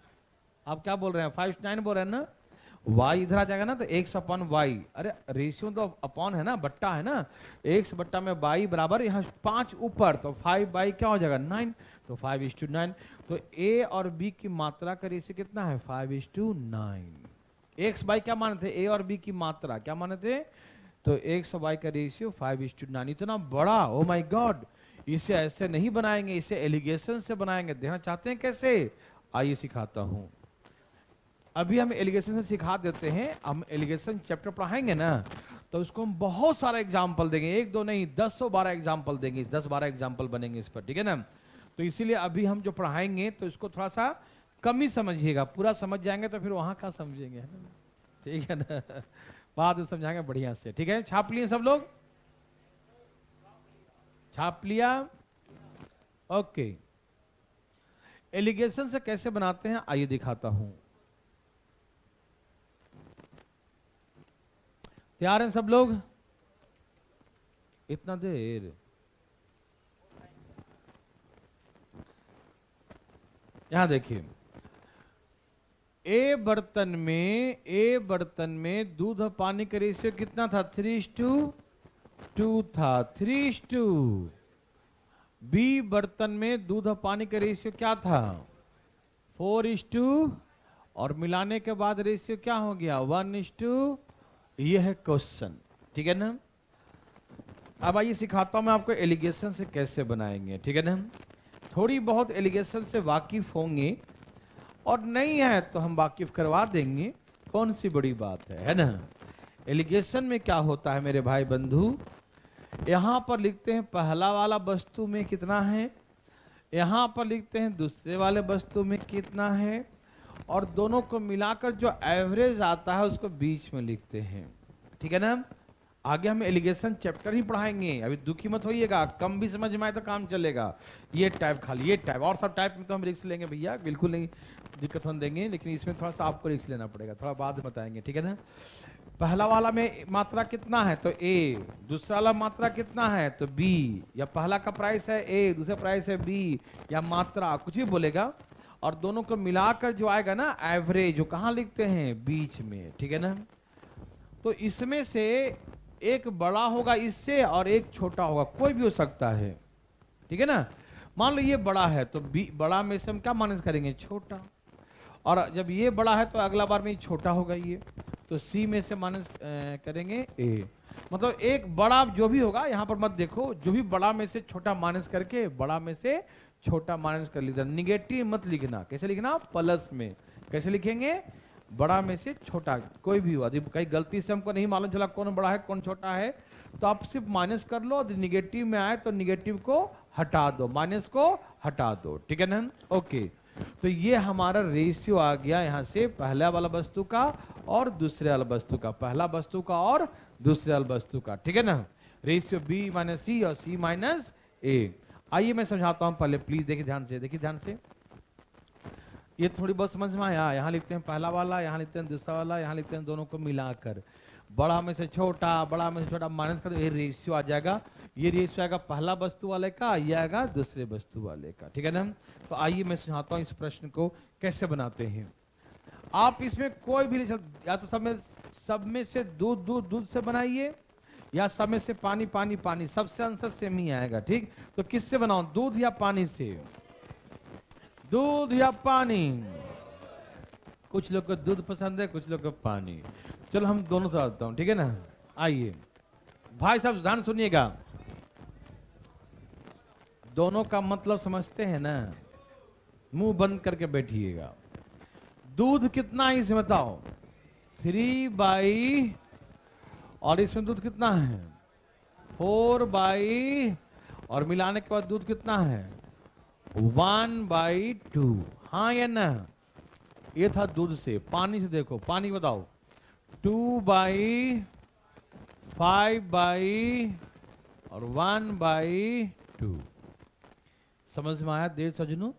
आप क्या बोल रहे हैं? 5:9 बोल रहे हैं ना। y इधर आ जाएगा ना, तो x/y। अरे रेशियो तो अपॉन है ना, बट्टा है ना। x बट्टा में y बराबर, यहाँ 5 ऊपर, तो 5/, क्या हो जाएगा? 9। तो 5:9। तो a और b की मात्रा का रेशियो कितना है? 5:9। x y क्या माने थे? a और b की मात्रा क्या माने थे? तो x और y का रेशियो 5:9। इतना बड़ा, ओ माय गॉड। इसे ऐसे नहीं बनाएंगे, इसे एलिगेशन से बनाएंगे। देखना चाहते हैं कैसे? आइए सिखाता हूं। अभी हम एलिगेशन से सिखा देते हैं। हम एलिगेशन चैप्टर पढ़ाएंगे ना, तो उसको हम बहुत सारा एग्जाम्पल देंगे। 1 2 नहीं, 10 12 एग्जाम्पल देंगे। 10-12 एग्जाम्पल बनेंगे इस पर, ठीक है ना। तो इसीलिए अभी हम जो पढ़ाएंगे तो इसको थोड़ा सा कम ही समझिएगा। पूरा समझ जाएंगे तो फिर वहां का समझेंगे, है ना, ठीक है ना। बाद में समझाएंगे बढ़िया से, ठीक है। छाप लिए सब लोग? छाप लिया? ओके। एलिगेशन से कैसे बनाते हैं आइए दिखाता हूं। तैयार हैं सब लोग? इतना देर? यहां देखिए, ए बर्तन में दूध और पानी का रेशियो कितना था? 3:2 था। 3:2। बी बर्तन में दूध और पानी का रेशियो क्या था? 4:2। और मिलाने के बाद रेशियो क्या हो गया? 1:। ये है क्वेश्चन, ठीक है ना। अब आइए सिखाता हूं मैं आपको एलिगेशन से कैसे बनाएंगे, ठीक है ना। थोड़ी बहुत एलिगेशन से वाकिफ होंगे, और नहीं है तो हम वाकिफ करवा देंगे। कौन सी बड़ी बात है ना। एलिगेशन में क्या होता है मेरे भाई बंधु? यहां पर लिखते हैं पहला वाला वस्तु में कितना है, यहां पर लिखते हैं दूसरे वाले वस्तु में कितना है, और दोनों को मिलाकर जो एवरेज आता है उसको बीच में लिखते हैं, ठीक है ना। आगे हम एलिगेशन चैप्टर ही पढ़ाएंगे, अभी दुखी मत होइएगा, कम भी समझ में आए तो काम चलेगा। ये टाइप खाली, ये टाइप, और सब टाइप में तो हम रिस्क लेंगे भैया, बिल्कुल नहीं दिक्कत हम देंगे, लेकिन इसमें थोड़ा सा आपको रिस्क लेना पड़ेगा, थोड़ा बाद में बताएंगे, ठीक है ना। पहला वाला में मात्रा कितना है तो ए, दूसरा वाला मात्रा कितना है तो बी, या पहला का प्राइस है ए, दूसरा प्राइस है बी, या मात्रा कुछ भी बोलेगा, और दोनों को मिलाकर जो आएगा ना एवरेज, जो कहाँ लिखते हैं बीच में, ठीक है ना। तो इसमें से एक बड़ा होगा इससे और एक छोटा होगा, कोई भी हो सकता है, ठीक है ना। मान लो ये बड़ा है तो बी, बड़ा में से हम क्या माइनस करेंगे छोटा, और जब ये बड़ा है तो अगला बार में ये छोटा होगा ये, तो सी में से माइनस करेंगे ए। मतलब एक बड़ा जो भी होगा, यहां पर मत देखो, जो भी बड़ा में से छोटा माइनस करके बड़ा में से छोटा माइनस कर लीजिए, निगेटिव मत लिखना, कैसे लिखना प्लस में, कैसे लिखेंगे बड़ा में से छोटा, कोई भी हुआ, कहीं गलती से हमको नहीं मालूम चला कौन बड़ा है कौन छोटा है, तो आप सिर्फ माइनस कर लो, निगेटिव में आए तो निगेटिव को हटा दो, माइनस को हटा दो, ठीक है ना। ओके, तो ये हमारा रेशियो आ गया यहाँ से पहला वाला वस्तु का और दूसरे वाला वस्तु का, पहला वस्तु का और दूसरे वाला वस्तु का, ठीक है ना। रेशियो बी माइनस सी और सी माइनस ए। आइए मैं समझाता हूं पहले, प्लीज देखिए ध्यान से, देखिए ध्यान से, ये थोड़ी बहुत समझ में आया। यहाँ लिखते हैं पहला वाला, यहाँ लिखते हैं दूसरा वाला, यहाँ लिखते हैं दोनों को मिलाकर, बड़ा में से छोटा, बड़ा में से छोटा माइनस कर, ये रेशियो आ जाएगा, ये रेशियो आएगा पहला वस्तु वाले का, ये आएगा दूसरे वस्तु वाले का, ठीक है ना। तो आइए मैं समझाता हूँ इस प्रश्न को कैसे बनाते हैं। आप इसमें कोई भी नहीं, या तो सब में से दूध दूध दूध से बनाइए, या सब में से पानी पानी पानी, सबसे आंसर सेम ही आएगा, ठीक। तो किससे बनाओ, दूध या पानी से, दूध या पानी, कुछ लोग को दूध पसंद है, कुछ लोग को पानी, चलो हम दोनों से आता हूं, ठीक है ना। आइए भाई साहब ध्यान सुनिएगा, दोनों का मतलब समझते हैं ना, मुंह बंद करके बैठिएगा। दूध कितना है इसमें बताओ, 3/, और इसमें दूध कितना है 4/, और मिलाने के बाद दूध कितना है 1/2, हाँ या ना। ये था दूध से, पानी से देखो, पानी बताओ 2/, 5/, और 1/2। समझ में आया देर सजनों।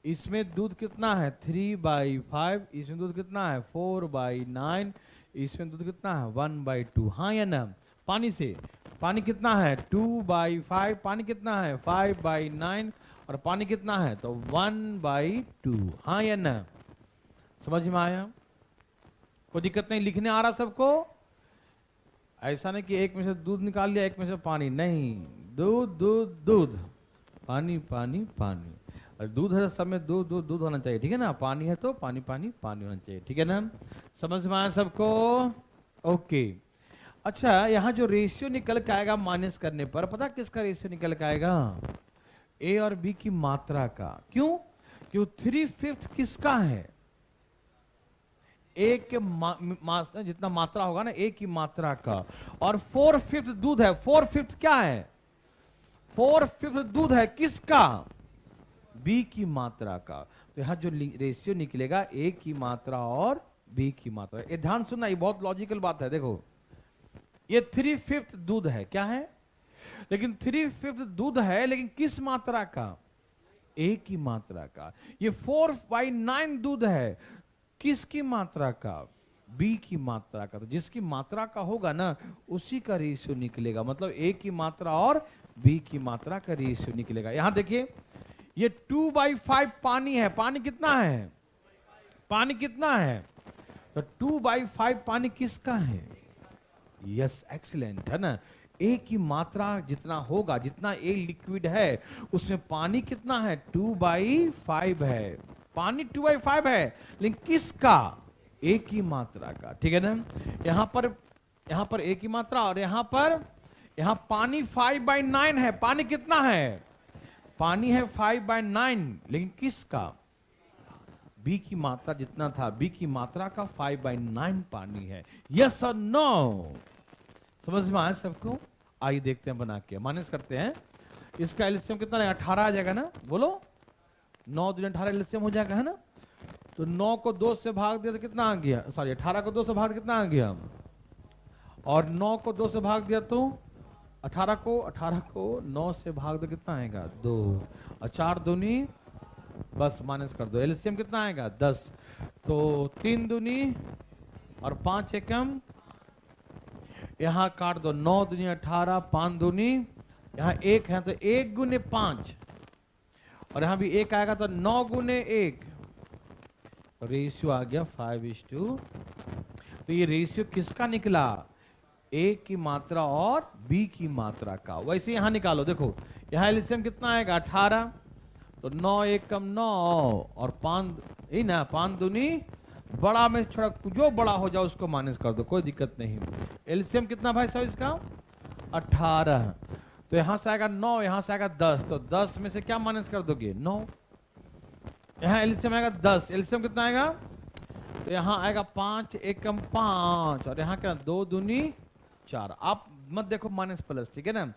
इसमें दूध कितना है 3/5, इसमें दूध कितना है 4/9, इसमें दूध कितना है 1/2, हाँ या ना। पानी से, पानी कितना है 2/5, पानी कितना है 5/9, और पानी कितना है तो 1/2, हाँ या ना। समझ में आया, कोई दिक्कत नहीं, लिखने आ रहा सबको। ऐसा नहीं कि एक में से दूध निकाल लिया एक में से पानी, नहीं, दूध दूध दूध, पानी पानी पानी, और दूध है सब में दूध दूध दूध होना चाहिए, ठीक है ना। पानी है तो पानी पानी पानी होना चाहिए, ठीक है ना। समझ में आया सबको, ओके। अच्छा, यहाँ जो रेशियो निकल के आएगा माइनस करने पर, पता किसका रेशियो निकल के आएगा, ए और बी की मात्रा का। क्यों, क्यों 3/5 किसका है, ए के जितना मात्रा होगा ना, ए की मात्रा का, और 4/5 दूध है, 4/5 क्या है 4/5 दूध है किसका, बी की मात्रा का। तो यहां जो रेशियो निकलेगा ए की मात्रा और बी की मात्रा, ये ध्यान सुनना, ये बहुत लॉजिकल बात है। देखो ये 3/5 दूध है, क्या है, लेकिन 3/5 दूध है, लेकिन किस मात्रा का, ए की मात्रा का। ये 4/9 दूध है, किसकी मात्रा का, बी की मात्रा का। तो जिसकी मात्रा का होगा ना उसी का रेशियो निकलेगा, मतलब ए की मात्रा और बी की मात्रा का रेशियो निकलेगा। यहां देखिए ये 2/5 पानी है, पानी कितना है, पानी कितना है, तो 2/5 पानी किसका है, यस एक्सीलेंट है ना। ए की मात्रा जितना होगा, जितना ए लिक्विड है उसमें पानी कितना है 2/5 है, पानी 2/5 है, लेकिन किसका, ए की मात्रा का, ठीक है ना। यहां पर ए की मात्रा, और यहां पानी 5/9 है, पानी कितना है, पानी है 5/9, लेकिन किसका, बी की मात्रा जितना था, बी की मात्रा का 5/9 पानी है, यस और नो। समझ में आया सबको। आइए देखते हैं बना के, माइनस करते हैं। इसका एलसीएम कितना है 18 आ जाएगा ना, बोलो 9 दूनी 18 एलसीएम हो जाएगा, है ना। तो 9 को 2 से भाग दिया तो कितना आ गया, सॉरी 18 को 2 से भाग कितना आ गया और 9 को 2 से भाग दिया तो 18 को 9 से भाग दो, कितना आएगा 2, और 4 दूनी बस माइनस कर दो, एलसीएम कितना आएगा 10, तो 3 दूनी और 5 एकम, यहाँ काट दो, 9 दूनी 18, 5 दूनी, यहाँ 1 है तो 1 गुने 5, और यहाँ भी 1 आएगा तो 9 गुने 1, रेशियो आ गया 5:2। तो ये रेशियो किसका निकला, ए की मात्रा और बी की मात्रा का। वैसे यहां निकालो, देखो यहां एलसीएम कितना आएगा 18, तो 9 एकम 9 और 5 ही ना, 5 दूनी बड़ा में थोड़ा जो बड़ा हो जाए उसको माइनस कर दो, कोई दिक्कत नहीं। एलसीएम कितना भाई साहब इसका 18, तो यहां से आएगा 9, यहां से आएगा 10, तो 10 में से क्या माइनस कर दोगे 9, यहाँ एलसीएम आएगा 10, एलसीएम कितना आएगा, तो यहाँ आएगा 5 एकम 5, और यहाँ क्या 2 दूनी 4। आप मत देखो माइनस प्लस, ठीक है ना,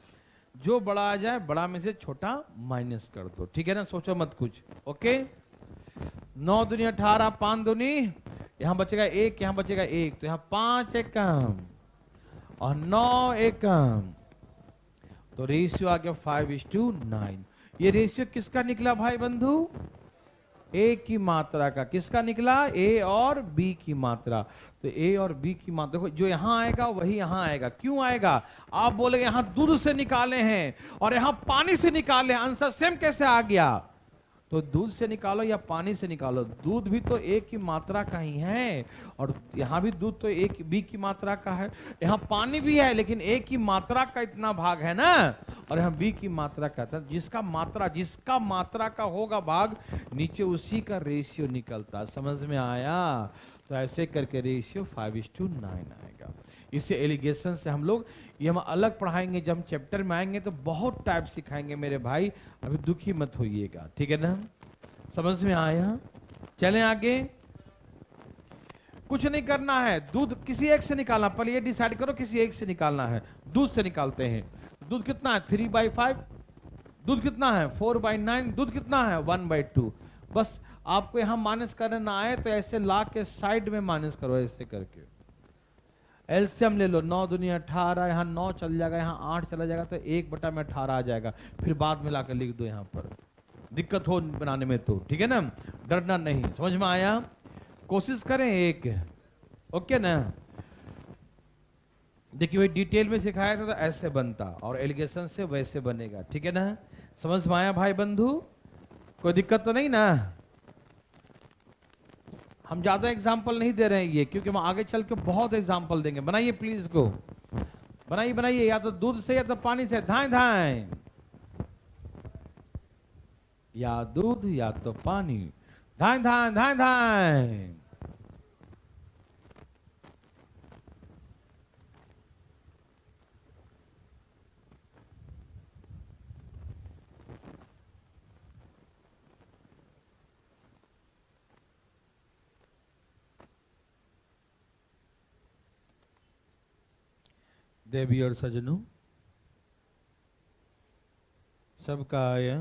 जो बड़ा आ जाए बड़ा में से छोटा माइनस कर दो, ठीक है ना, सोचो मत कुछ। ओके, 9 दूनी 18, 5 दूनी, यहाँ बचेगा 1, यहाँ बचेगा 1, तो यहाँ 5 एकम और 9 एकम, तो रेशियो आ गया 5:9। ये रेशियो किसका निकला भाई बंधु, ए की मात्रा का। किसका निकला, ए और बी की मात्रा। तो ए और बी की मात्रा, देखो जो यहां आएगा वही यहां आएगा। क्यों आएगा, आप बोलेंगे यहां दूध से निकाले हैं और यहां पानी से निकाले हैं, आंसर सेम कैसे आ गया, तो दूध से निकालो या पानी से निकालो, दूध भी तो ए की मात्रा का ही है, और यहाँ भी दूध तो ए बी की मात्रा का है, यहाँ पानी भी है लेकिन ए की मात्रा का इतना भाग है ना, और यहाँ बी की मात्रा का था। जिसका मात्रा का होगा भाग, नीचे उसी का रेशियो निकलता। समझ में आया, तो ऐसे करके रेशियो 5:9 आएगा। इसे एलिगेशन से हम लोग, ये हम अलग पढ़ाएंगे, जब हम चैप्टर में आएंगे तो बहुत टाइप सिखाएंगे मेरे भाई, अभी दुखी मत होइएगा, ठीक है ना, समझ में आया। चलें आगे, कुछ नहीं करना है, दूध किसी एक से निकालना, पहले ये डिसाइड करो किसी एक से निकालना है। दूध से निकालते हैं, दूध कितना है 3/5, दूध कितना है 4/9, दूध कितना है 1/2। बस आपको यहां माइनस करना आए तो ऐसे ला के साइड में माइनस करो, ऐसे करके। एलसीएम ले लो, 9 दूनी 18, यहाँ 9 चल जाएगा, यहाँ 8 चला जाएगा, तो 1/18 आ जाएगा, फिर बाद में लाकर लिख दो यहाँ पर, दिक्कत हो बनाने में तो, ठीक है ना, डरना नहीं। समझ में आया, कोशिश करें एक, ओके ना। देखिए भाई डिटेल में सिखाया था तो ऐसे बनता, और एलिगेशन से वैसे बनेगा, ठीक है ना, समझ में आया भाई बंधु, कोई दिक्कत तो नहीं ना। हम ज्यादा एग्जाम्पल नहीं दे रहे हैं ये, क्योंकि हम आगे चल के बहुत एग्जाम्पल देंगे। बनाइए प्लीज इसको, बनाइए, या तो दूध से या तो पानी से, धाए धाए, या दूध या तो पानी, धाए धाए धाए धाए। देवी और सजनों, सबका आया,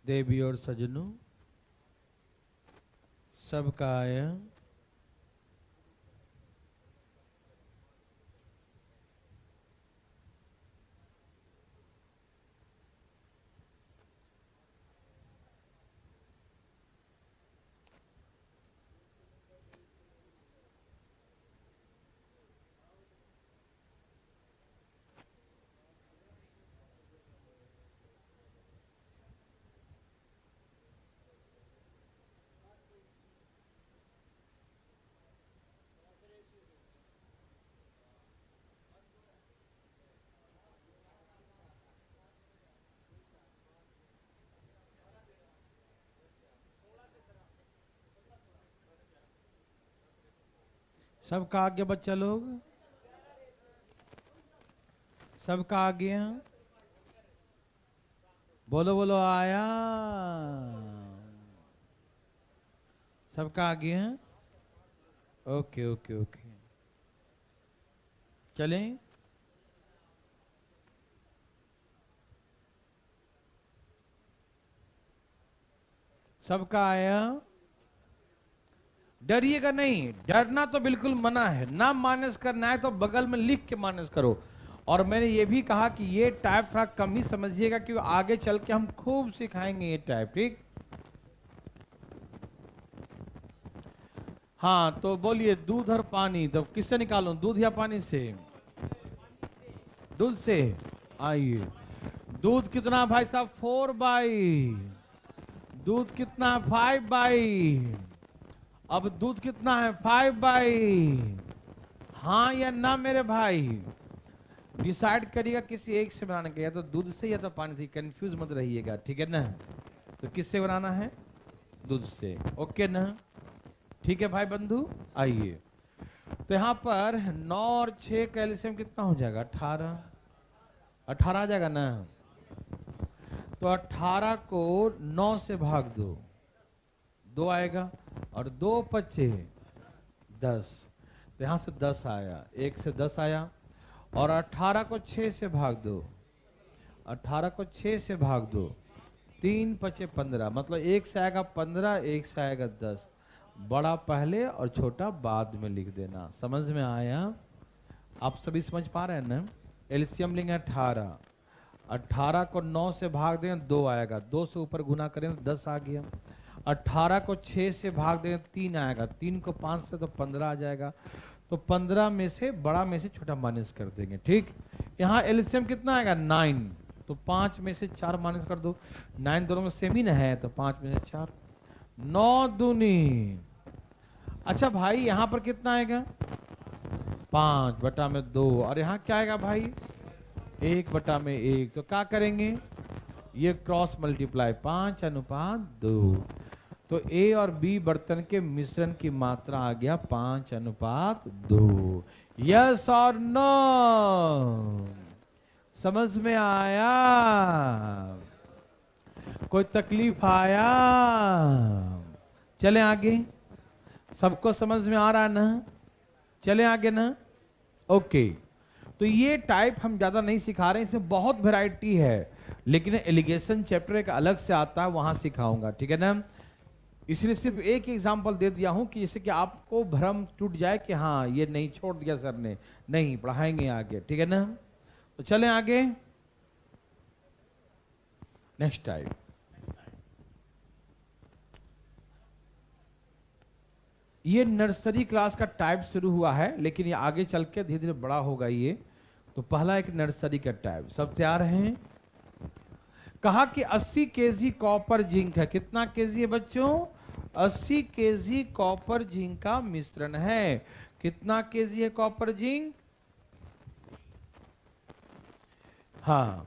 देवी और सजनों, सबका आया। सबका आगे बच्चा लोग, सबका आगे, बोलो बोलो आया, सबका आगे है। ओके ओके ओके, चलें। सबका आया? डरिएगा नहीं, डरना तो बिल्कुल मना है, ना माइनस करना है तो बगल में लिख के माइनस करो। और मैंने ये भी कहा कि ये टाइप थोड़ा कम ही समझिएगा क्योंकि आगे चल के हम खूब सिखाएंगे ये टाइप, ठीक? हाँ तो बोलिए दूध और पानी, तो किससे निकालूं, दूध या पानी से? दूध से। आइए, दूध कितना भाई साहब? 4/, दूध कितना है? 5/। अब दूध कितना है? 5/। हाँ या ना मेरे भाई? डिसाइड करिएगा किसी एक से बनाने का, या तो दूध से या तो पानी से, कंफ्यूज मत रहिएगा, ठीक है ना? तो किससे बनाना है? दूध से, ओके ना? ठीक है भाई बंधु, आइए। तो यहां पर 9 और 6 का एलसीएम कितना हो जाएगा? 18। 18 आ जाएगा ना? तो 18 को 9 से भाग दो, 2 आएगा, और 2 पचे 10, तो यहां से 10 आया, 1 से 10 आया, और 18 को 6 से भाग दो, 18 को 6 से भाग दो, 3 पचे 15, मतलब 1 से आएगा 15, 1 से आएगा 10। बड़ा पहले और छोटा बाद में लिख देना। समझ में आया? आप सभी समझ पा रहे हैं ना? एलसीएम लेंगे 18, 18 को 9 से भाग दें 2 आएगा, 2 से ऊपर गुना करें तो 10 आ गया। 18 को 6 से भाग दें 3 आएगा, 3 को 5 से तो 15 आ जाएगा। तो 15 में से बड़ा में से छोटा माइनस कर देंगे, ठीक? यहाँ एलसीएम कितना आएगा? 9, तो 5 में से 4 माइनस कर दो, 9 दोनों में सेम ही ना है, तो 5 में से 4, 9 दूनी। अच्छा भाई यहाँ पर कितना आएगा? 5/2, और यहाँ क्या आएगा भाई? 1/1। तो क्या करेंगे? ये क्रॉस मल्टीप्लाई, 5:2। तो ए और बी बर्तन के मिश्रण की मात्रा आ गया 5:2। यस और नो? समझ में आया? कोई तकलीफ आया? चले आगे, सबको समझ में आ रहा है ना? चले आगे ना? ओके। तो ये टाइप हम ज्यादा नहीं सिखा रहे हैं, इसमें बहुत वैरायटी है, लेकिन एलिगेशन चैप्टर एक अलग से आता है, वहां सिखाऊंगा, ठीक है ना? इसलिए सिर्फ एक एग्जांपल दे दिया हूं कि जैसे कि आपको भ्रम टूट जाए कि हाँ ये नहीं छोड़ दिया सर ने, नहीं, पढ़ाएंगे आगे, ठीक है ना? तो चलें आगे, नेक्स्ट टाइप। ये नर्सरी क्लास का टाइप शुरू हुआ है, लेकिन ये आगे चल के धीरे धीरे बड़ा होगा ये। तो पहला एक नर्सरी का टाइप, सब तैयार हैं? कहा कि 80 केजी कॉपर जिंक है। कितना केजी है बच्चों? 80 केजी कॉपर जिंक का मिश्रण है। कितना केजी है कॉपर जिंक? हाँ,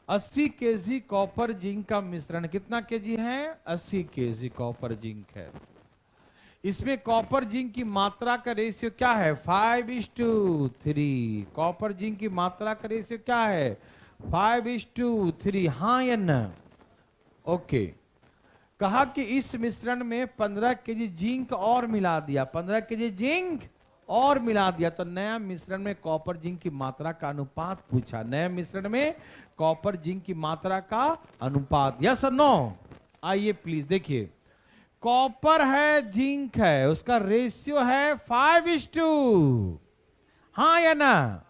80 केजी कॉपर जिंक का मिश्रण। कितना केजी है? 80 केजी कॉपर जिंक है। इसमें कॉपर जिंक की मात्रा का रेशियो क्या है? 5:3। कॉपर जिंक की मात्रा का रेशियो क्या है? 5:3। हाँ या ना? ओके। कहा कि इस मिश्रण में 15 केजी जिंक और मिला दिया, 15 केजी जिंक और मिला दिया, तो नया मिश्रण में कॉपर जिंक की मात्रा का अनुपात पूछा। नए मिश्रण में कॉपर जिंक की मात्रा का अनुपात, यस और नो? आइए प्लीज देखिए, कॉपर है, जिंक है, उसका रेशियो है 5:2। हाँ या ना?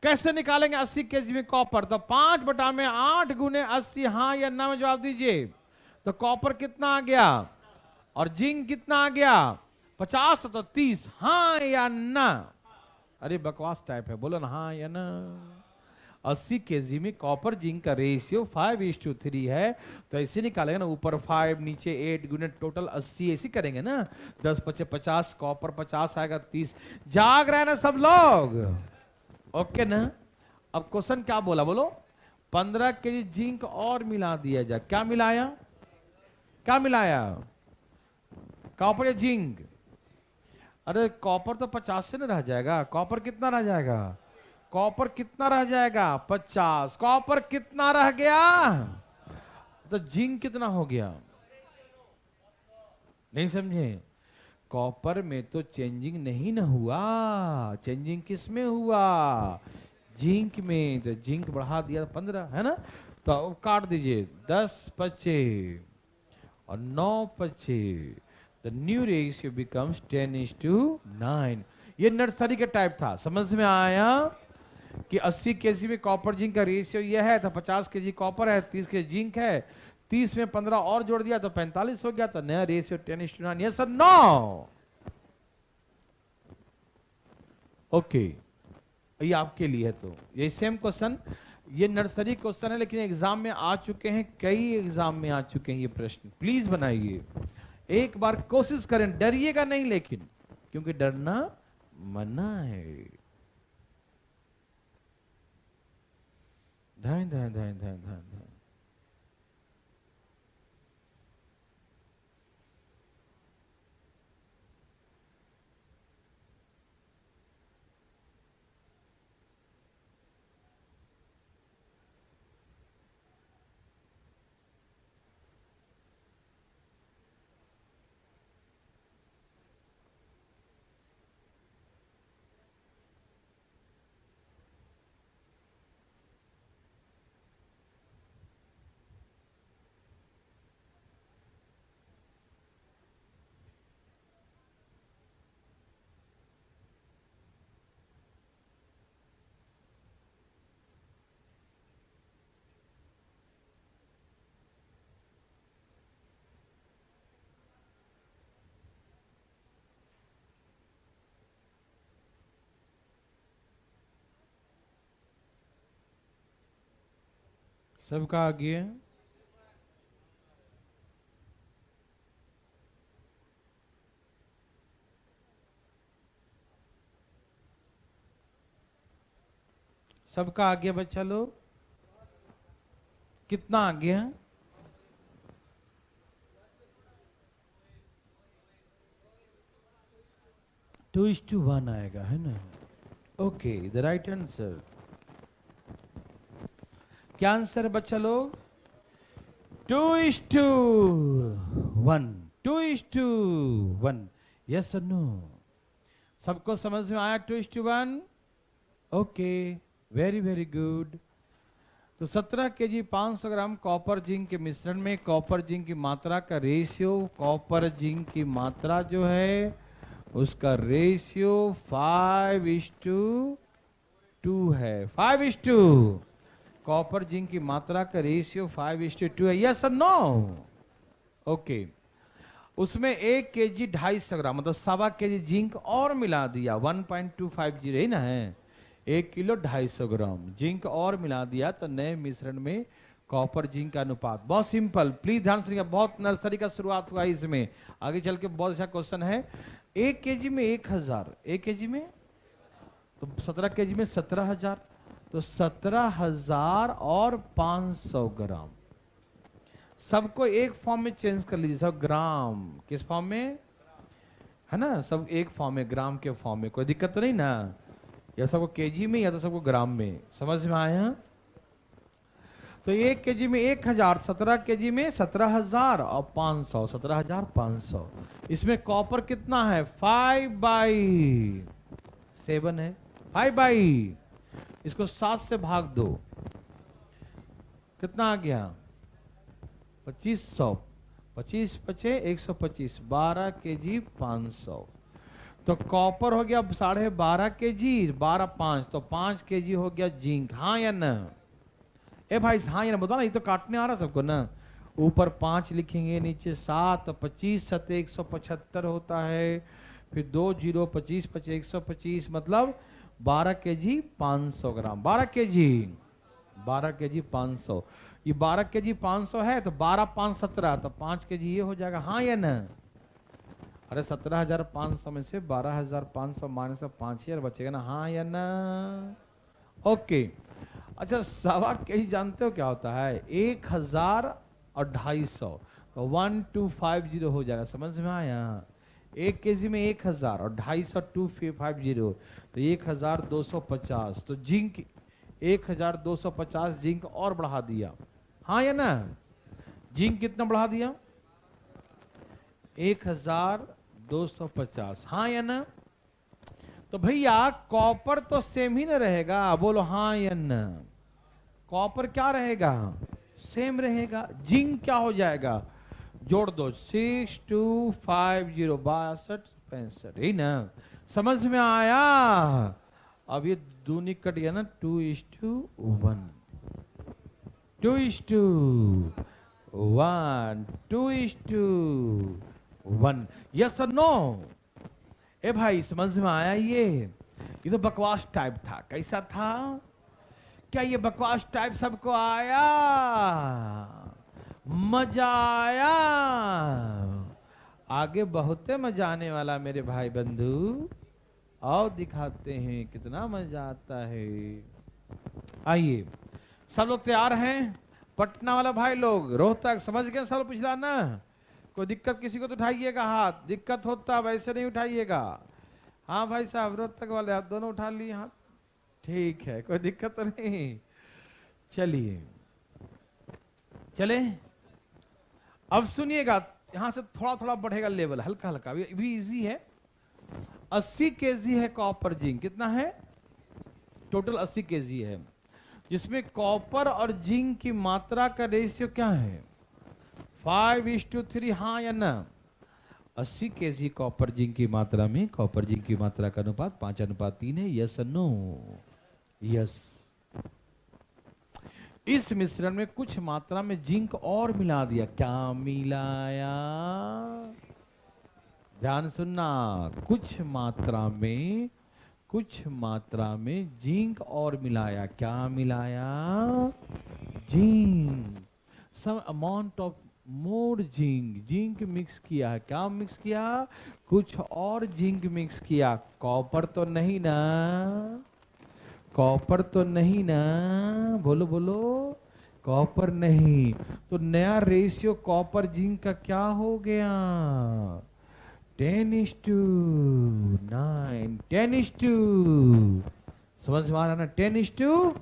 कैसे निकालेंगे 80 केजी में कॉपर? तो 5/8 गुने 80। हाँ या ना में जवाब दीजिए। तो कॉपर कितना आ गया और जिंक कितना आ गया? 50 तो 30। हाँ या ना? अरे बकवास टाइप है, बोलो ना हाँ या ना? 80 केजी में कॉपर जिंक का रेशियो 5:3 है, तो ऐसे निकालेंगे ना, ऊपर 5 नीचे 8 गुने टोटल 80, ऐसे करेंगे ना। 10 × 50, कॉपर 50 आएगा 30। जाग रहे हैं ना सब लोग? ओके ना? अब क्वेश्चन क्या बोला, बोलो? 15 केजी जिंक और मिला दिया जाए। क्या मिलाया? क्या मिलाया? कॉपर या जिंक? अरे कॉपर तो 50 से ना रह जाएगा, कॉपर कितना रह जाएगा? कॉपर कितना रह जाएगा? 50। कॉपर कितना रह गया? तो जिंक कितना हो गया? नहीं समझे? कॉपर में तो चेंजिंग नहीं ना हुआ, चेंजिंग किस में हुआ? जिंक में। तो जिंक बढ़ा दिया 15, है ना? तो काट दीजिए, 10 × 5 और 9 पचे, द न्यू रेशियो बिकम्स 10:9। ये नर्सरी का टाइप था। समझ में आया कि 80 केजी में कॉपर जिंक का रेशियो ये है, तो 50 केजी कॉपर है, 30 केजी जिंक है, 30 में 15 और जोड़ दिया तो 45 हो गया, तो नया ratio 10:9। Yes sir no? Okay, ये आपके लिए है। तो ये सेम क्वेश्चन, ये नर्सरी क्वेश्चन है, लेकिन एग्जाम में आ चुके हैं, कई एग्जाम में आ चुके हैं ये प्रश्न। प्लीज बनाइए, एक बार कोशिश करें, डरिएगा नहीं लेकिन, क्योंकि डरना मना है। धाय धाय धाय धाय धाय धाय। सबका आगे है। सबका आगे बच्चा लोग, कितना आगे है? 2:1 आएगा, है ना? Okay, the right answer. क्या आंसर है बच्चा लोग? 2:1, 2:1। यस और नो? सबको समझ में आया 2:1? Okay, very very good. तो 17 केजी 500 ग्राम कॉपर जिंक के मिश्रण में कॉपर जिंक की मात्रा का रेशियो, कॉपर जिंक की मात्रा जो है उसका रेशियो 5:2 है। 5:2, कॉपर जिंक की मात्रा का रेशियो 5:2 है। यस और नो? ओके, उसमें 1 केजी 250 ग्राम मतलब 1.25 केजी जिंक और मिला दिया। 1.250 ही ना है, 1 किलो 250 ग्राम जिंक और मिला दिया, तो नए मिश्रण में कॉपर जिंक का अनुपात। बहुत सिंपल, प्लीज ध्यान सुनिएगा, बहुत नर्सरी का शुरुआत हुआ इसमें, आगे चल के बहुत अच्छा क्वेश्चन है। 1 केजी में 1000, 1 केजी में तो 17 केजी में 17,000, तो 17,000 और 500 ग्राम। सबको एक फॉर्म में चेंज कर लीजिए, सब ग्राम किस फॉर्म में है ना, सब एक फॉर्म में, ग्राम के फॉर्म में, कोई दिक्कत तो नहीं ना? या सबको केजी में या तो सबको ग्राम में, समझ में आया? तो 1 केजी में 1000, 17 केजी में 17,000 और 500, 17,500। इसमें कॉपर कितना है? 5/7 है, 5/, इसको 7 से भाग दो, कितना आ गया? 2500, 25 पचे 125, 12 केजी 500। तो कॉपर हो गया 12.5 केजी, 12 5 तो 5 केजी हो गया जिंक। हाँ या ना? ए भाई हाँ या ना बताओ ना, ये तो काटने आ रहा सबको ना। ऊपर 5 लिखेंगे, नीचे 7, तो 25 7 175 होता है, फिर 2 0, 25 5 125, मतलब 12 केजी 500 ग्राम। 12 केजी 500, ये 12 केजी 500 है, तो 12 5 17, तो 5 केजी ये हो जाएगा। हाँ या ना? अरे 17,500 में से 12,500 माइनस 5,000 बचेगा ना? हाँ या ना? ओके, अच्छा 1.25 केजी जानते हो क्या होता है? 1,000 और 250, तो 1250 हो जाएगा। समझ में आया? 1 केजी में 1,000 और 250 250, तो 1,250, तो जिंक 1,250 जिंक और बढ़ा दिया। हाँ या ना? जिंक कितना बढ़ा दिया? 1,250। हाँ या ना? तो भैया कॉपर तो सेम ही ना रहेगा, बोलो हाँ या ना? कॉपर क्या रहेगा? सेम रहेगा। जिंक क्या हो जाएगा? जोड़ दो 6250 62 ही ना, समझ में आया। अब ये दूनी कट गया ना, 2:1 2:1 2:1, यस और नो। ए भाई समझ में आया ये तो बकवास टाइप था। कैसा था? क्या ये बकवास टाइप सबको आया? मजा आया? आगे बहुते मजा आने वाला मेरे भाई बंधु, आओ दिखाते हैं कितना मजा आता है। आइए सब लोग तैयार हैं? पटना वाला भाई लोग, रोहतक समझ गए सब पिछला ना? कोई दिक्कत किसी को तो उठाइएगा हाथ, दिक्कत होता वैसे नहीं उठाइएगा। हाँ भाई साहब रोहतक वाले हाथ दोनों उठा लिए हाथ, ठीक है, कोई दिक्कत तो नहीं। चलिए चले, अब सुनिएगा, यहां से थोड़ा थोड़ा बढ़ेगा लेवल, हल्का हल्का, भी इजी है। 80 केजी है कॉपर जिंक, कितना है टोटल? 80 केजी है, जिसमें कॉपर और जिंक की मात्रा का रेशियो क्या है? 5:3, हाँ या ना? 80 केजी कॉपर जिंक की मात्रा में कॉपर जिंक की मात्रा का अनुपात 5:3 है, यस और नो? यस। इस मिश्रण में कुछ मात्रा में जिंक और मिला दिया, क्या मिलाया? ध्यान सुनना, कुछ मात्रा में जिंक और मिलाया, क्या मिलाया? Zinc, some amount of more zinc mix किया, क्या मिक्स किया? कुछ और जिंक मिक्स किया। कॉपर तो नहीं ना? कॉपर तो नहीं ना? बोलो बोलो, कॉपर नहीं। तो नया रेशियो कॉपर जिंक का क्या हो गया? 10:9, 10:2, समझ में आ रहा ना? 10:2।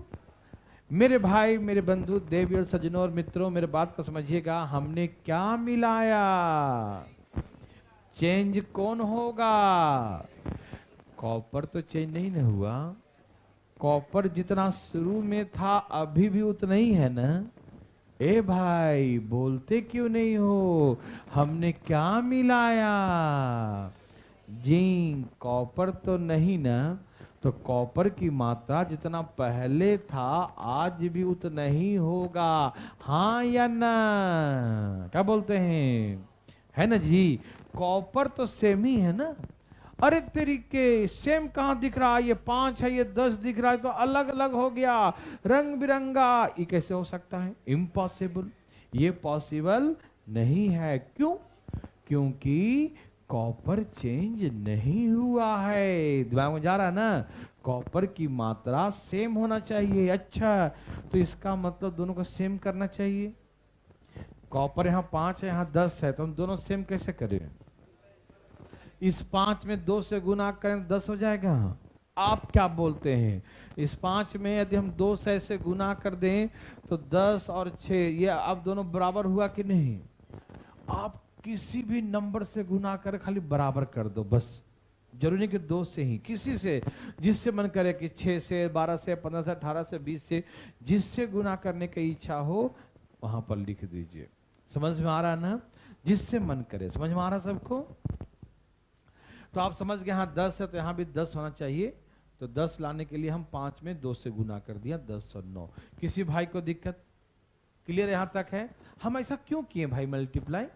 मेरे भाई मेरे बंधु देवी और सज्जनों और मित्रों, मेरे बात को समझिएगा, हमने क्या मिलाया? चेंज कौन होगा? कॉपर तो चेंज नहीं ना हुआ, कॉपर जितना शुरू में था अभी भी उतना ही है ना? ए भाई बोलते क्यों नहीं हो? हमने क्या मिलाया? जिंक, कॉपर तो नहीं ना? तो कॉपर की मात्रा जितना पहले था आज भी उतना ही होगा, हाँ या ना? क्या बोलते हैं? है ना जी? कॉपर तो सेम ही है ना? अरे तरीके, सेम कहां दिख रहा है? ये 5 है, ये 10 दिख रहा है, तो अलग अलग हो गया, रंग बिरंगा। ये कैसे हो सकता है? इम्पॉसिबल, ये पॉसिबल नहीं है। क्यों? क्योंकि कॉपर चेंज नहीं हुआ है। दिमाग में जा रहा है ना? कॉपर की मात्रा सेम होना चाहिए। अच्छा, तो इसका मतलब दोनों को सेम करना चाहिए। कॉपर यहाँ 5 है, यहाँ 10 है, तो हम दोनों सेम कैसे करें? इस 5 में 2 से गुना करें 10 हो जाएगा। आप क्या बोलते हैं? इस 5 में यदि हम 2 से ऐसे गुना कर दें तो 10 और 6, ये अब दोनों बराबर हुआ कि नहीं? आप किसी भी नंबर से गुना कर खाली बराबर कर दो बस, जरूरी नहीं कि 2 से ही, किसी से, जिससे मन करे कि 6 से, 12 से, 15 से, 18 से, 20 से, जिससे गुना करने की इच्छा हो वहां पर लिख दीजिए। समझ में आ रहा ना? जिससे मन करे। समझ में आ रहा सबको? तो आप समझ गए, यहाँ 10 है तो यहाँ भी 10 होना चाहिए। तो 10 लाने के लिए हम 5 में 2 से गुना कर दिया, 10 और 9। किसी भाई को दिक्कत? क्लियर यहां तक है? हम ऐसा क्यों किए भाई मल्टीप्लाई?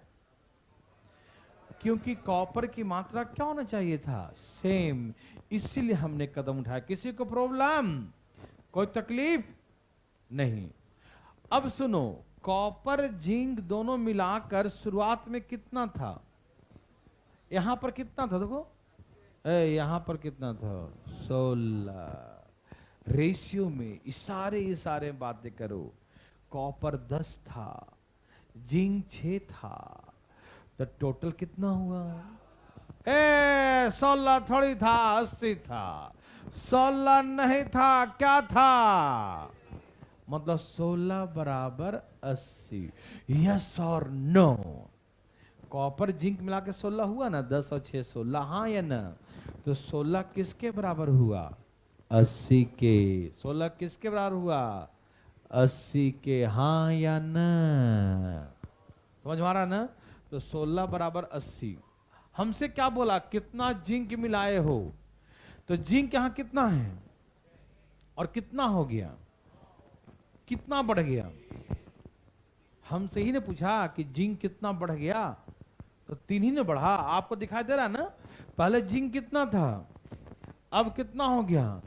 क्योंकि कॉपर की मात्रा क्या होना चाहिए था? सेम, इसीलिए हमने कदम उठाया। किसी को प्रॉब्लम? कोई तकलीफ नहीं? अब सुनो, कॉपर जिंक दोनों मिलाकर शुरुआत में कितना था? यहां पर कितना था? देखो, यहां पर कितना था? 16। रेशियो में इशारे बातें करो। कॉपर 10 था, जिंक 6 था, तो टोटल कितना हुआ? 16 थोड़ी था, 80 था। 16 नहीं था, क्या था? मतलब 16 बराबर 80। यस और नो? कॉपर जिंक मिला के 16 हुआ ना? 10 और 6 16, हाँ या ना? तो 16 किसके बराबर हुआ? 80 के। 16 किसके बराबर हुआ? 80 के, हाँ या ना? समझ में आ रहा ना? तो 16 बराबर 80। हमसे क्या बोला, कितना जिंक मिलाए हो, तो जिंक यहां कितना है और कितना हो गया, कितना बढ़ गया। हमसे ही ने पूछा कि जिंक कितना बढ़ गया, तो 3 ही ने बढ़ा। आपको दिखाई दे रहा ना, पहले जिंक कितना था, अब कितना हो गया,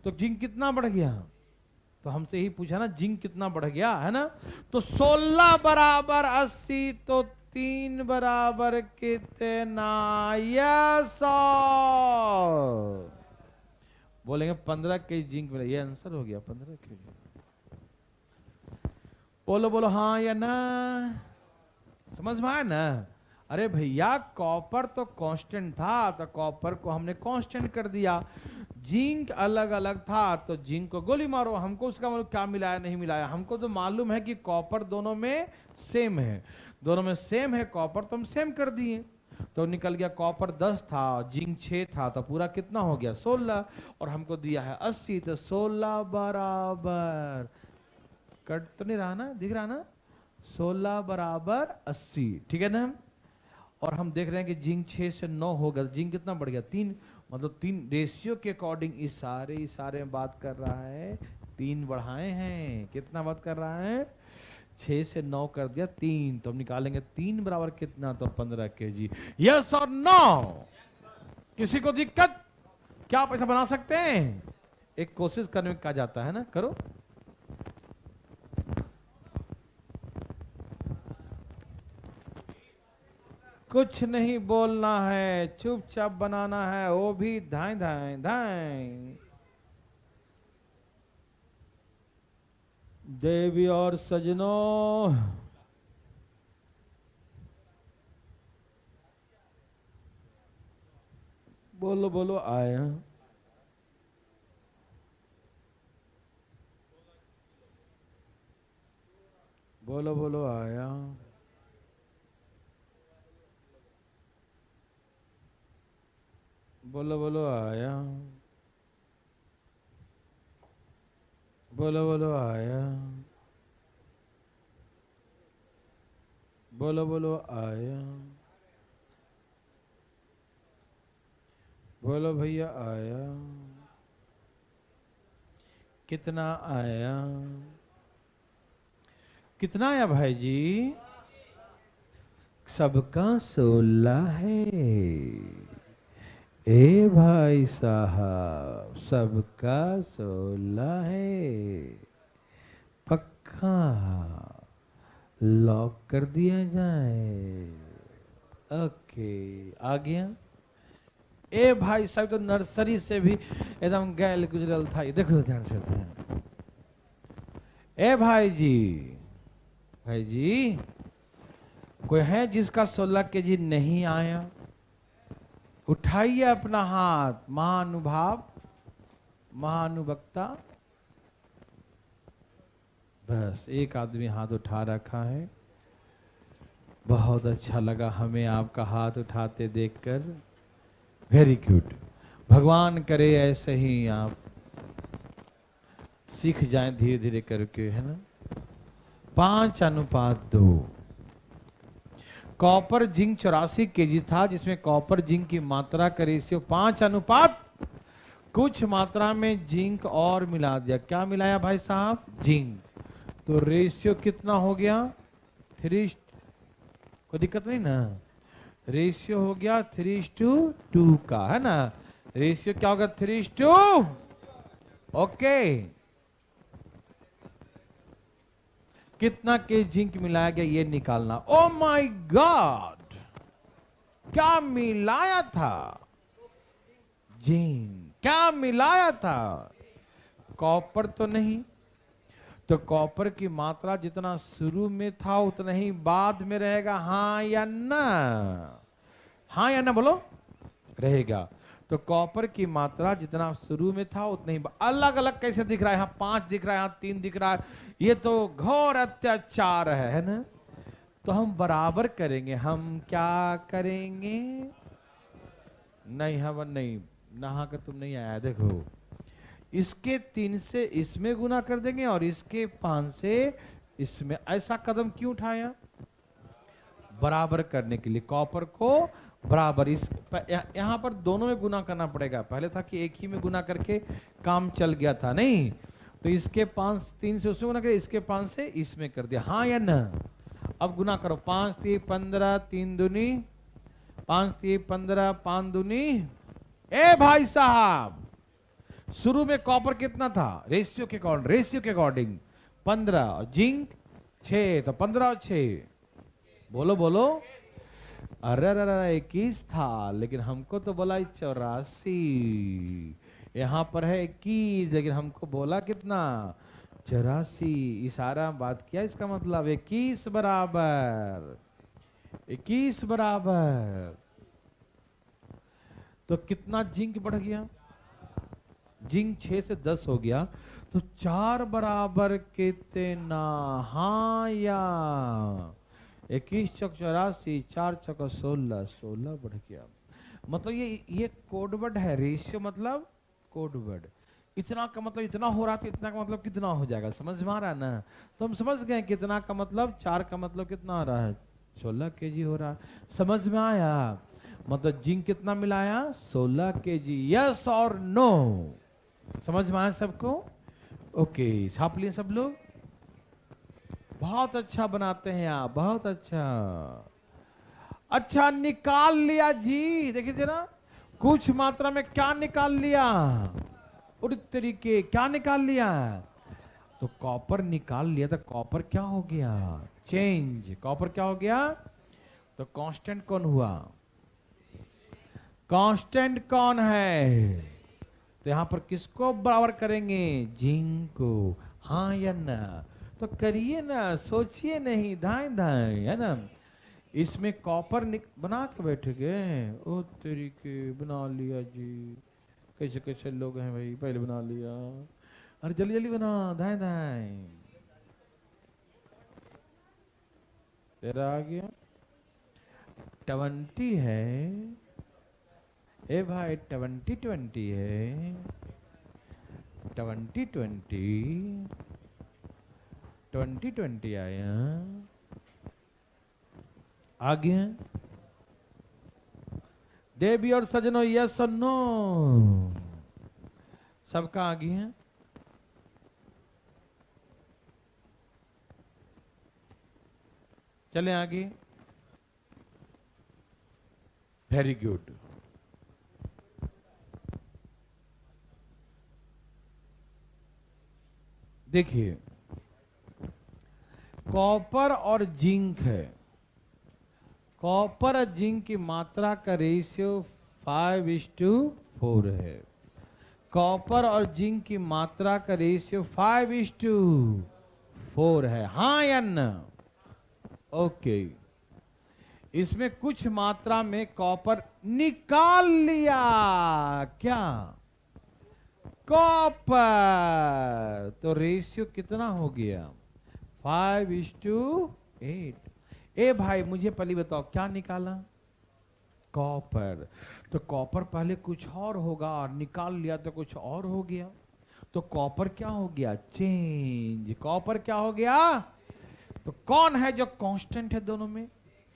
तो जिंक कितना बढ़ गया। तो हमसे ही पूछा ना जिंक कितना बढ़ गया, है ना। तो 16 बराबर 80, तो 3 बराबर कितना, या 100। बोलेंगे 15 के जिंक मिला, ये आंसर हो गया 15 के। बोलो बोलो हाँ या ना, समझ में आया ना। अरे भैया कॉपर तो कांस्टेंट था, तो कॉपर को हमने कांस्टेंट कर दिया। जिंक अलग अलग था, तो जिंक को गोली मारो। हमको उसका मतलब क्या मिलाया नहीं मिलाया, हमको तो मालूम है कि कॉपर दोनों में सेम है, दोनों में सेम है कॉपर, तो हम सेम कर दिए। तो निकल गया कॉपर 10 था, जिंक 6 था, तो पूरा कितना हो गया 16, और हमको दिया है 80, तो 16 बराबर, कट तो नहीं रहा ना, दिख रहा ना, 16 बराबर 80, ठीक है ना। और हम देख रहे हैं कि जिंक 6 से 9 हो गया, जिंक कितना बढ़ गया 3, मतलब 3 रेशियो के अकॉर्डिंग इशारे में बात कर रहा है, 3 बढ़ाए हैं। कितना बात कर रहा है, 6 से 9 कर दिया 3, तो हम निकालेंगे 3 बराबर कितना, तो 15 kg। यस और नो, किसी को दिक्कत, क्या आप ऐसा बना सकते हैं, एक कोशिश करने में कहा जाता है ना, करो। कुछ नहीं बोलना है, चुपचाप बनाना है, वो भी धाए धाए धाए। देवी और सजनों, बोलो बोलो आया, बोलो बोलो आया, बोलो बोलो आया, बोलो बोलो आया, बोलो बोलो आया, बोलो भैया आया, कितना आया, कितना आया भाई जी, सबका 16 है। ए भाई साहब, सबका 16 है, पक्का लॉक कर दिया जाए। ओके, आ गया। ए भाई साहब तो नर्सरी से भी एकदम गैल गुजरल था, देखो ध्यान से। ए भाई जी, भाई जी, कोई है जिसका 16 kg नहीं आया, उठाइए अपना हाथ, महानुभाव महानुभक्ता। बस एक आदमी हाथ उठा रखा है, बहुत अच्छा लगा हमें आपका हाथ उठाते देखकर, वेरी गुड। भगवान करे ऐसे ही आप सीख जाएं धीरे धीरे करके, है ना। 5:2। कॉपर जिंक 84 kg था, जिसमें कॉपर जिंक की मात्रा का रेशियो 5:, कुछ मात्रा में जिंक और मिला दिया। क्या मिलाया भाई साहब, जिंक, तो रेशियो कितना हो गया 3, कोई दिक्कत नहीं ना, रेशियो हो गया 3:2 का, है ना। रेशियो क्या होगा 3:2, ओके। कितना के जिंक मिलाया गया ये निकालना। ओ माय गॉड, क्या मिलाया था, जिंक क्या मिलाया था, कॉपर तो नहीं, तो कॉपर की मात्रा जितना शुरू में था उतना ही बाद में रहेगा, हाँ या ना, हाँ या ना बोलो, रहेगा। तो कॉपर की मात्रा जितना शुरू में था उतना ही, अलग अलग कैसे दिख रहा है, यहाँ 5 दिख रहा है, यहाँ 3 दिख रहा है, ये तो घोर अत्याचार है ना। तो हम बराबर करेंगे, हम क्या करेंगे, नहीं हवन नहीं, नहा कर तुम नहीं आया, देखो इसके 3 से इसमें गुना कर देंगे और इसके 5 से इसमें। ऐसा कदम क्यों उठाया, बराबर करने के लिए, कॉपर को बराबर, इस यहाँ पर दोनों में गुना करना पड़ेगा। पहले था कि एक ही में गुना करके काम चल गया था, नहीं तो इसके 5 3 से उसमें गुना कर, इसके 5 से इसमें कर दिया, हाँ या ना। अब गुना करो, 5 3 15, 3 दूनी 5 3 15, 5 दूनी। ए भाई साहब, शुरू में कॉपर कितना था रेशियो के अकॉर्डिंग 15 और जिंक 6, तो 15 और 6 बोलो बोलो, अरे अरे 21 था, लेकिन हमको तो बोला 84। यहाँ पर है 21, लेकिन हमको बोला कितना 84। इशारा बात किया, इसका मतलब 21 बराबर 21 बराबर। तो कितना जिंक बढ़ गया, जिंक 6 से 10 हो गया, तो 4 बराबर कितना, हाँ या 21 चौक 84, 4 चौक 16, 16 बढ़ गया। मतलब ये कोडवर्ड है, रेशियो मतलब कोडवर्ड। इतना का मतलब इतना हो रहा, तो इतना का मतलब कितना हो जाएगा, समझ में आ रहा है ना। तो हम समझ गए कितना का मतलब 4 का मतलब कितना हो रहा है, 16 केजी हो रहा है। समझ में आया, मतलब जिंक कितना मिलाया 16 केजी, यस और नो, समझ में आया सबको। ओके, छाप लिए सब लोग, बहुत अच्छा बनाते हैं आप, बहुत अच्छा। अच्छा निकाल लिया जी, देखिए जरा कुछ मात्रा में क्या निकाल लिया, उस तरीके क्या निकाल लिया, तो कॉपर निकाल लिया, तो कॉपर क्या हो गया, चेंज, कॉपर क्या हो गया, तो कांस्टेंट कौन हुआ, कांस्टेंट कौन है, तो यहां पर किसको बराबर करेंगे, जिंक को, हाँ या ना, तो करिए ना, सोचिए नहीं, धाए धाए, है ना। इसमें कॉपर बना के बैठ गए, ओ तरीके बना लिया जी, कैसे कैसे लोग हैं भाई, पहले बना लिया, अरे जल्दी जल्दी बना, धाए धाए, तेरा आ गया 20 है, ए भाई 20 है, 20 आया, आ गया। देवी और सजनों, यस और नो, सबका आ गया। चले आगे, वेरी गुड। देखिए कॉपर और जिंक है, कॉपर और जिंक की मात्रा का रेशियो 5:4 है, कॉपर और जिंक की मात्रा का रेशियो 5:4 है, हाँ या ना, ओके। इसमें कुछ मात्रा में कॉपर निकाल लिया, क्या, कॉपर, तो रेशियो कितना हो गया 5:8। ए भाई मुझे पहले बताओ क्या निकाला, कॉपर, तो कॉपर पहले कुछ और होगा और निकाल लिया तो कुछ और हो गया, तो कॉपर क्या हो गया, चेंज, कॉपर क्या हो गया, तो कौन है जो कांस्टेंट है दोनों में,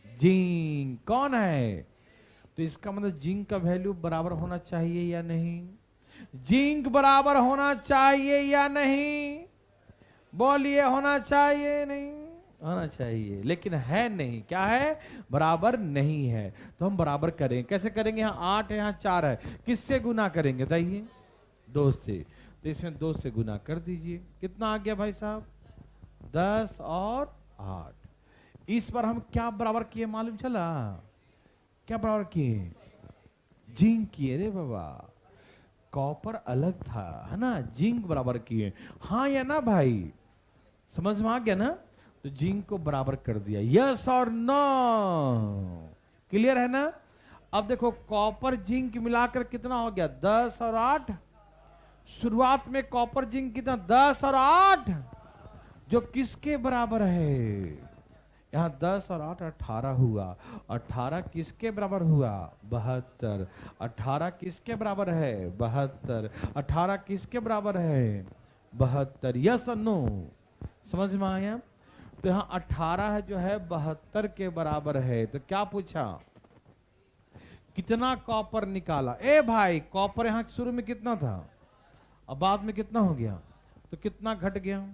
जिंक, कौन है, तो इसका मतलब जिंक का वैल्यू बराबर होना चाहिए या नहीं, जिंक बराबर होना चाहिए या नहीं, बोलिए होना चाहिए, नहीं होना चाहिए, लेकिन है नहीं, क्या है, बराबर नहीं है। तो हम बराबर करें, कैसे करेंगे, यहाँ 8 है, यहाँ 4 है, किससे गुना करेंगे बताइए, 2 से, तो इसमें 2 से गुना कर दीजिए, कितना आ गया भाई साहब, 10 और 8। इस पर हम क्या बराबर किए मालूम चला, क्या बराबर किए, जिंक किए रे बाबा, कॉपर अलग था, है ना, जिंक बराबर किए, हाँ या ना भाई, समझ में आ गया ना, तो जिंक को बराबर कर दिया, यस और नो, क्लियर है ना। अब देखो कॉपर जिंक मिलाकर कितना हो गया, 10 और 8, शुरुआत में कॉपर जिंक कितना 10 और 8, जो किसके बराबर है, यहाँ 10 और 8 18 हुआ, 18 किसके बराबर हुआ, 72, 18 किसके बराबर है, 72, 18 किसके बराबर है, 72, यस और नो, समझ में आया। तो यहाँ 18 जो है 72 के बराबर है। तो क्या पूछा, कितना कॉपर निकाला। ए भाई कॉपर यहाँ शुरू में कितना था, अब बाद में कितना हो गया, तो कितना घट गया।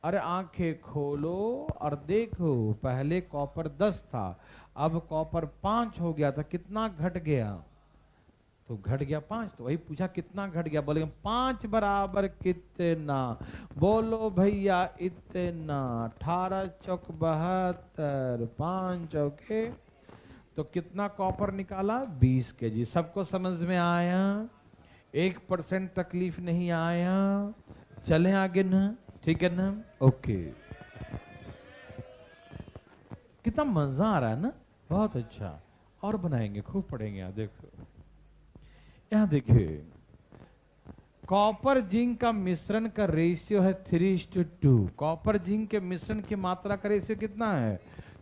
अरे आंखें खोलो और देखो, पहले कॉपर 10 था, अब कॉपर 5 हो गया था, कितना घट गया, तो घट गया 5। तो वही पूछा कितना घट गया, बोले 5 बराबर कितना, बोलो भैया इतना। 18 चौक 72, 5 चौके, तो कितना कॉपर निकाला, 20 केजी। सबको समझ में आया, 1% तकलीफ नहीं आया। चलें आगे ना, ठीक है ना, ओके। कितना मजा आ रहा है ना, बहुत अच्छा। और बनाएंगे, खूब पढ़ेंगे। यहाँ देखो, यहाँ देखिए, कॉपर जिंक का मिश्रण का रेशियो है 3:2। कॉपर जिंक के मिश्रण की मात्रा का रेशियो कितना है,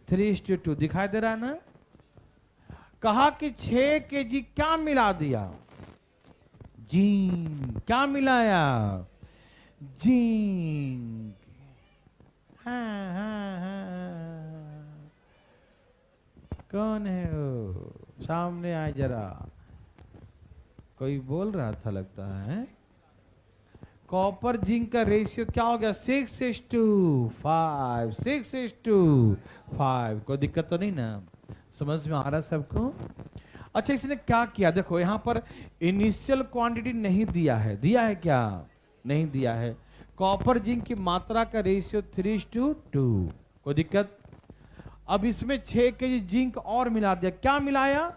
3:2। दिखाई दे रहा है ना। कहा कि 6 केजी क्या मिला दिया, जिंक। क्या मिलाया, जिंक। हाँ, हाँ, हाँ। कौन है वो, सामने आए जरा। कोई बोल रहा था लगता है। कॉपर जिंक का रेशियो क्या हो गया, 6:5। 6:5। कोई दिक्कत तो नहीं ना, समझ में आ रहा सबको। अच्छा, इसने क्या किया, देखो यहां पर इनिशियल क्वांटिटी नहीं दिया है, दिया है क्या, नहीं दिया है। कॉपर जिंक की मात्रा का रेशियो 3:2। कोई दिक्कत। अब इसमें 6 केजी जिंक और मिला दिया। क्या मिलाया,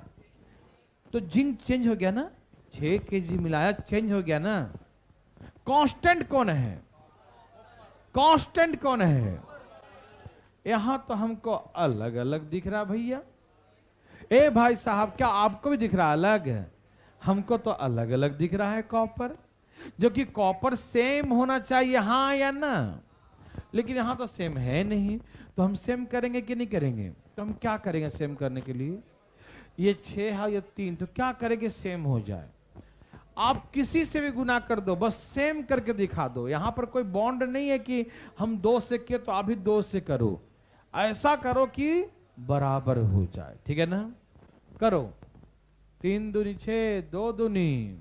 तो जिंक चेंज हो गया ना, 6 केजी मिलाया, चेंज हो गया ना। कांस्टेंट कौन है, कांस्टेंट कौन है। यहां तो हमको अलग अलग दिख रहा भैया। ए भाई साहब, क्या आपको भी दिख रहा अलग है, हमको तो अलग अलग दिख रहा है कॉपर। जो कि कॉपर सेम होना चाहिए, हाँ या ना, लेकिन यहां तो सेम है नहीं। तो हम सेम करेंगे कि नहीं करेंगे, तो हम क्या करेंगे सेम करने के लिए, ये 6 है ये 3, तो क्या करेंगे सेम हो जाए। आप किसी से भी गुना कर दो, बस सेम करके दिखा दो। यहां पर कोई बॉन्ड नहीं है कि हम 2 से किए तो आप भी 2 से करो। ऐसा करो कि बराबर हो जाए, ठीक है ना। करो, 3 दूनी 6, 2 दूनी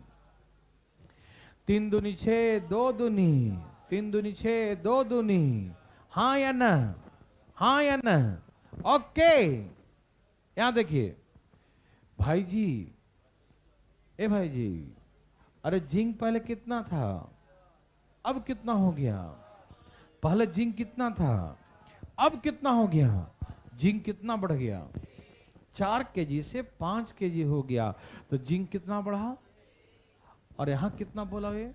3 दूनी 6, 2 दूनी 3 दूनी 6, 2 दूनी। हाँ या ना, हाँ या ना, ओके। यहां देखिए भाई जी, ए भाई जी, अरे जिंक पहले कितना था, अब कितना हो गया। पहले जिंक कितना था, अब कितना हो गया, जिंक कितना बढ़ गया, 4 केजी से 5 केजी हो गया। तो जिंक कितना बढ़ा, और यहां कितना बोला, ये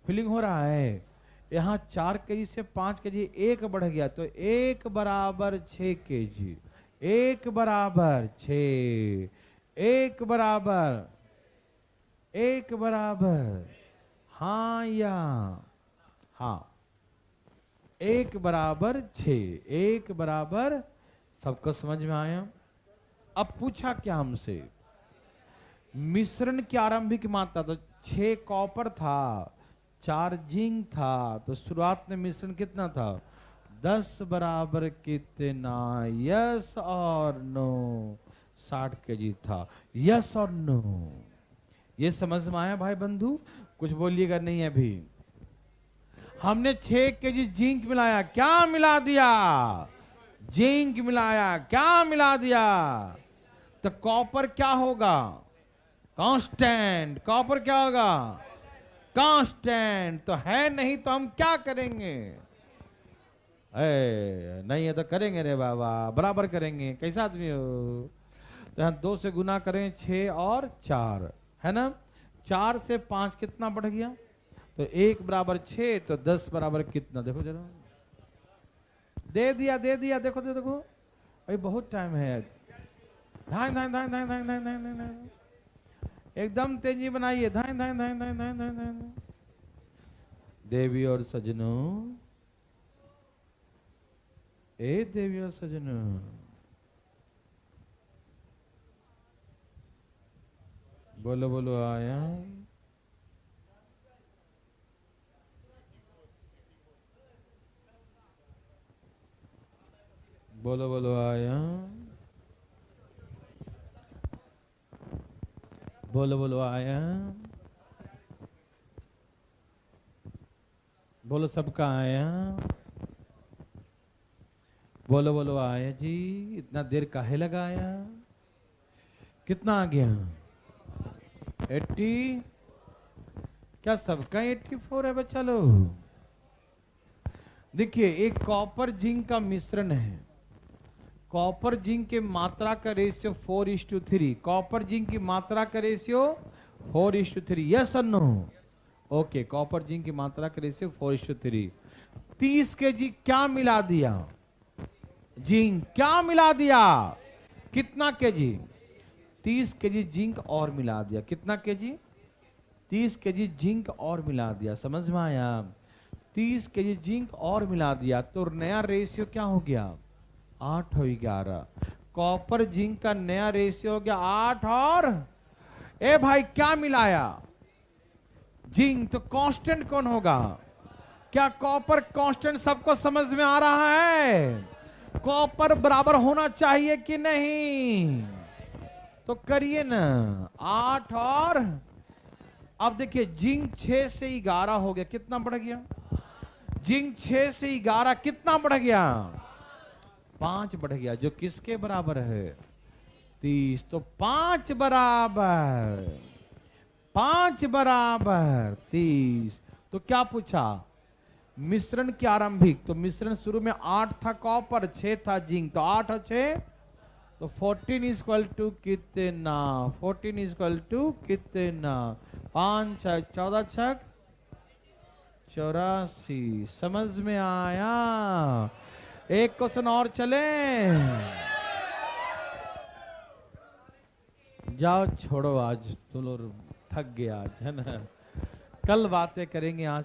फीलिंग हो रहा है। यहां 4 केजी से 5 केजी, 1 बढ़ गया, तो 1 बराबर 6 केजी। 1 बराबर 6, 1 बराबर 1 बराबर, हाँ या हाँ, 1 बराबर 6, 1 बराबर। सबको समझ में आया। अब पूछा क्या हमसे, मिश्रण की आरंभिक मात्रा, तो 6 कॉपर था, 4 जिंक था, तो शुरुआत में मिश्रण कितना था, 10 बराबर कितना, यस और नो, 60 केजी था, यस और नो। ये समझ में आया भाई बंधु, कुछ बोलिएगा नहीं अभी। हमने 6 केजी जिंक मिलाया, क्या मिला दिया, जिंक मिलाया, क्या मिला दिया, तो कॉपर क्या होगा, कांस्टेंट। कॉपर क्या होगा, कांस्टेंट। तो है नहीं तो हम क्या करेंगे, नहीं है तो करेंगे रे बाबा, बराबर करेंगे। कैसा आदमी हो। तो यहाँ 2 से गुना करें, 6 और 4 है ना। 4 से 5 कितना बढ़ गया, तो 1 बराबर 6, तो 10 बराबर कितना, देखो जरा, दे दिया दे दिया, देखो देखो, अभी बहुत टाइम है। धान धान धान धान धान धान धान धान, एकदम तेजी बनाइए, धान धान धान धान धान धान धान। देवी और सजनों, ए देवी और सजनों, बोलो बोलो आया। बोलो बोलो आया, बोलो बोलो आया, बोलो सबका आया, बोलो बोलो आया जी। इतना देर काहे लगाया? कितना आ गया? 80। क्या सबका 84 है बच्चा लोग? देखिए एक कॉपर जिंक का मिश्रण है, कॉपर जिंक के मात्रा का रेशियो 4:3। कॉपर जिंक की मात्रा का रेशियो 4:3। यस और नो? ओके, कॉपर जिंक की मात्रा का रेशियो 4:3। 30 kg क्या मिला दिया? जिंक क्या मिला दिया? कितना केजी? 30 kg जिंक और मिला दिया। कितना केजी? 30 kg जिंक और मिला दिया। समझ में आया? 30 kg जिंक और मिला दिया तो नया रेशियो क्या हो गया? 8 और 11। कॉपर जिंक का नया रेशियो हो गया 8 और ए भाई क्या मिलाया? जिंक। तो कांस्टेंट कौन होगा? क्या कॉपर कांस्टेंट सबको समझ में आ रहा है? कॉपर बराबर होना चाहिए कि नहीं? तो करिए ना 8 और अब देखिए जिंक 6 से 11 हो गया। कितना बढ़ गया? जिंक 6 से 11 कितना बढ़ गया? 5 बढ़ गया, जो किसके बराबर है? 30। तो 5 बराबर 30। तो क्या पूछा? मिश्रण की आरंभिक। तो मिश्रण शुरू में 8 था कॉपर, 6 था जिंक। तो 8 और 6 तो 14 इज इक्वल टू कितना? 14 इज इक्वल टू कितना? 5 6 14 6 84। समझ में आया? एक क्वेश्चन और चले? जाओ छोड़ो, आज तुम लोग थक गए आज, है ना? कल बातें करेंगे। आज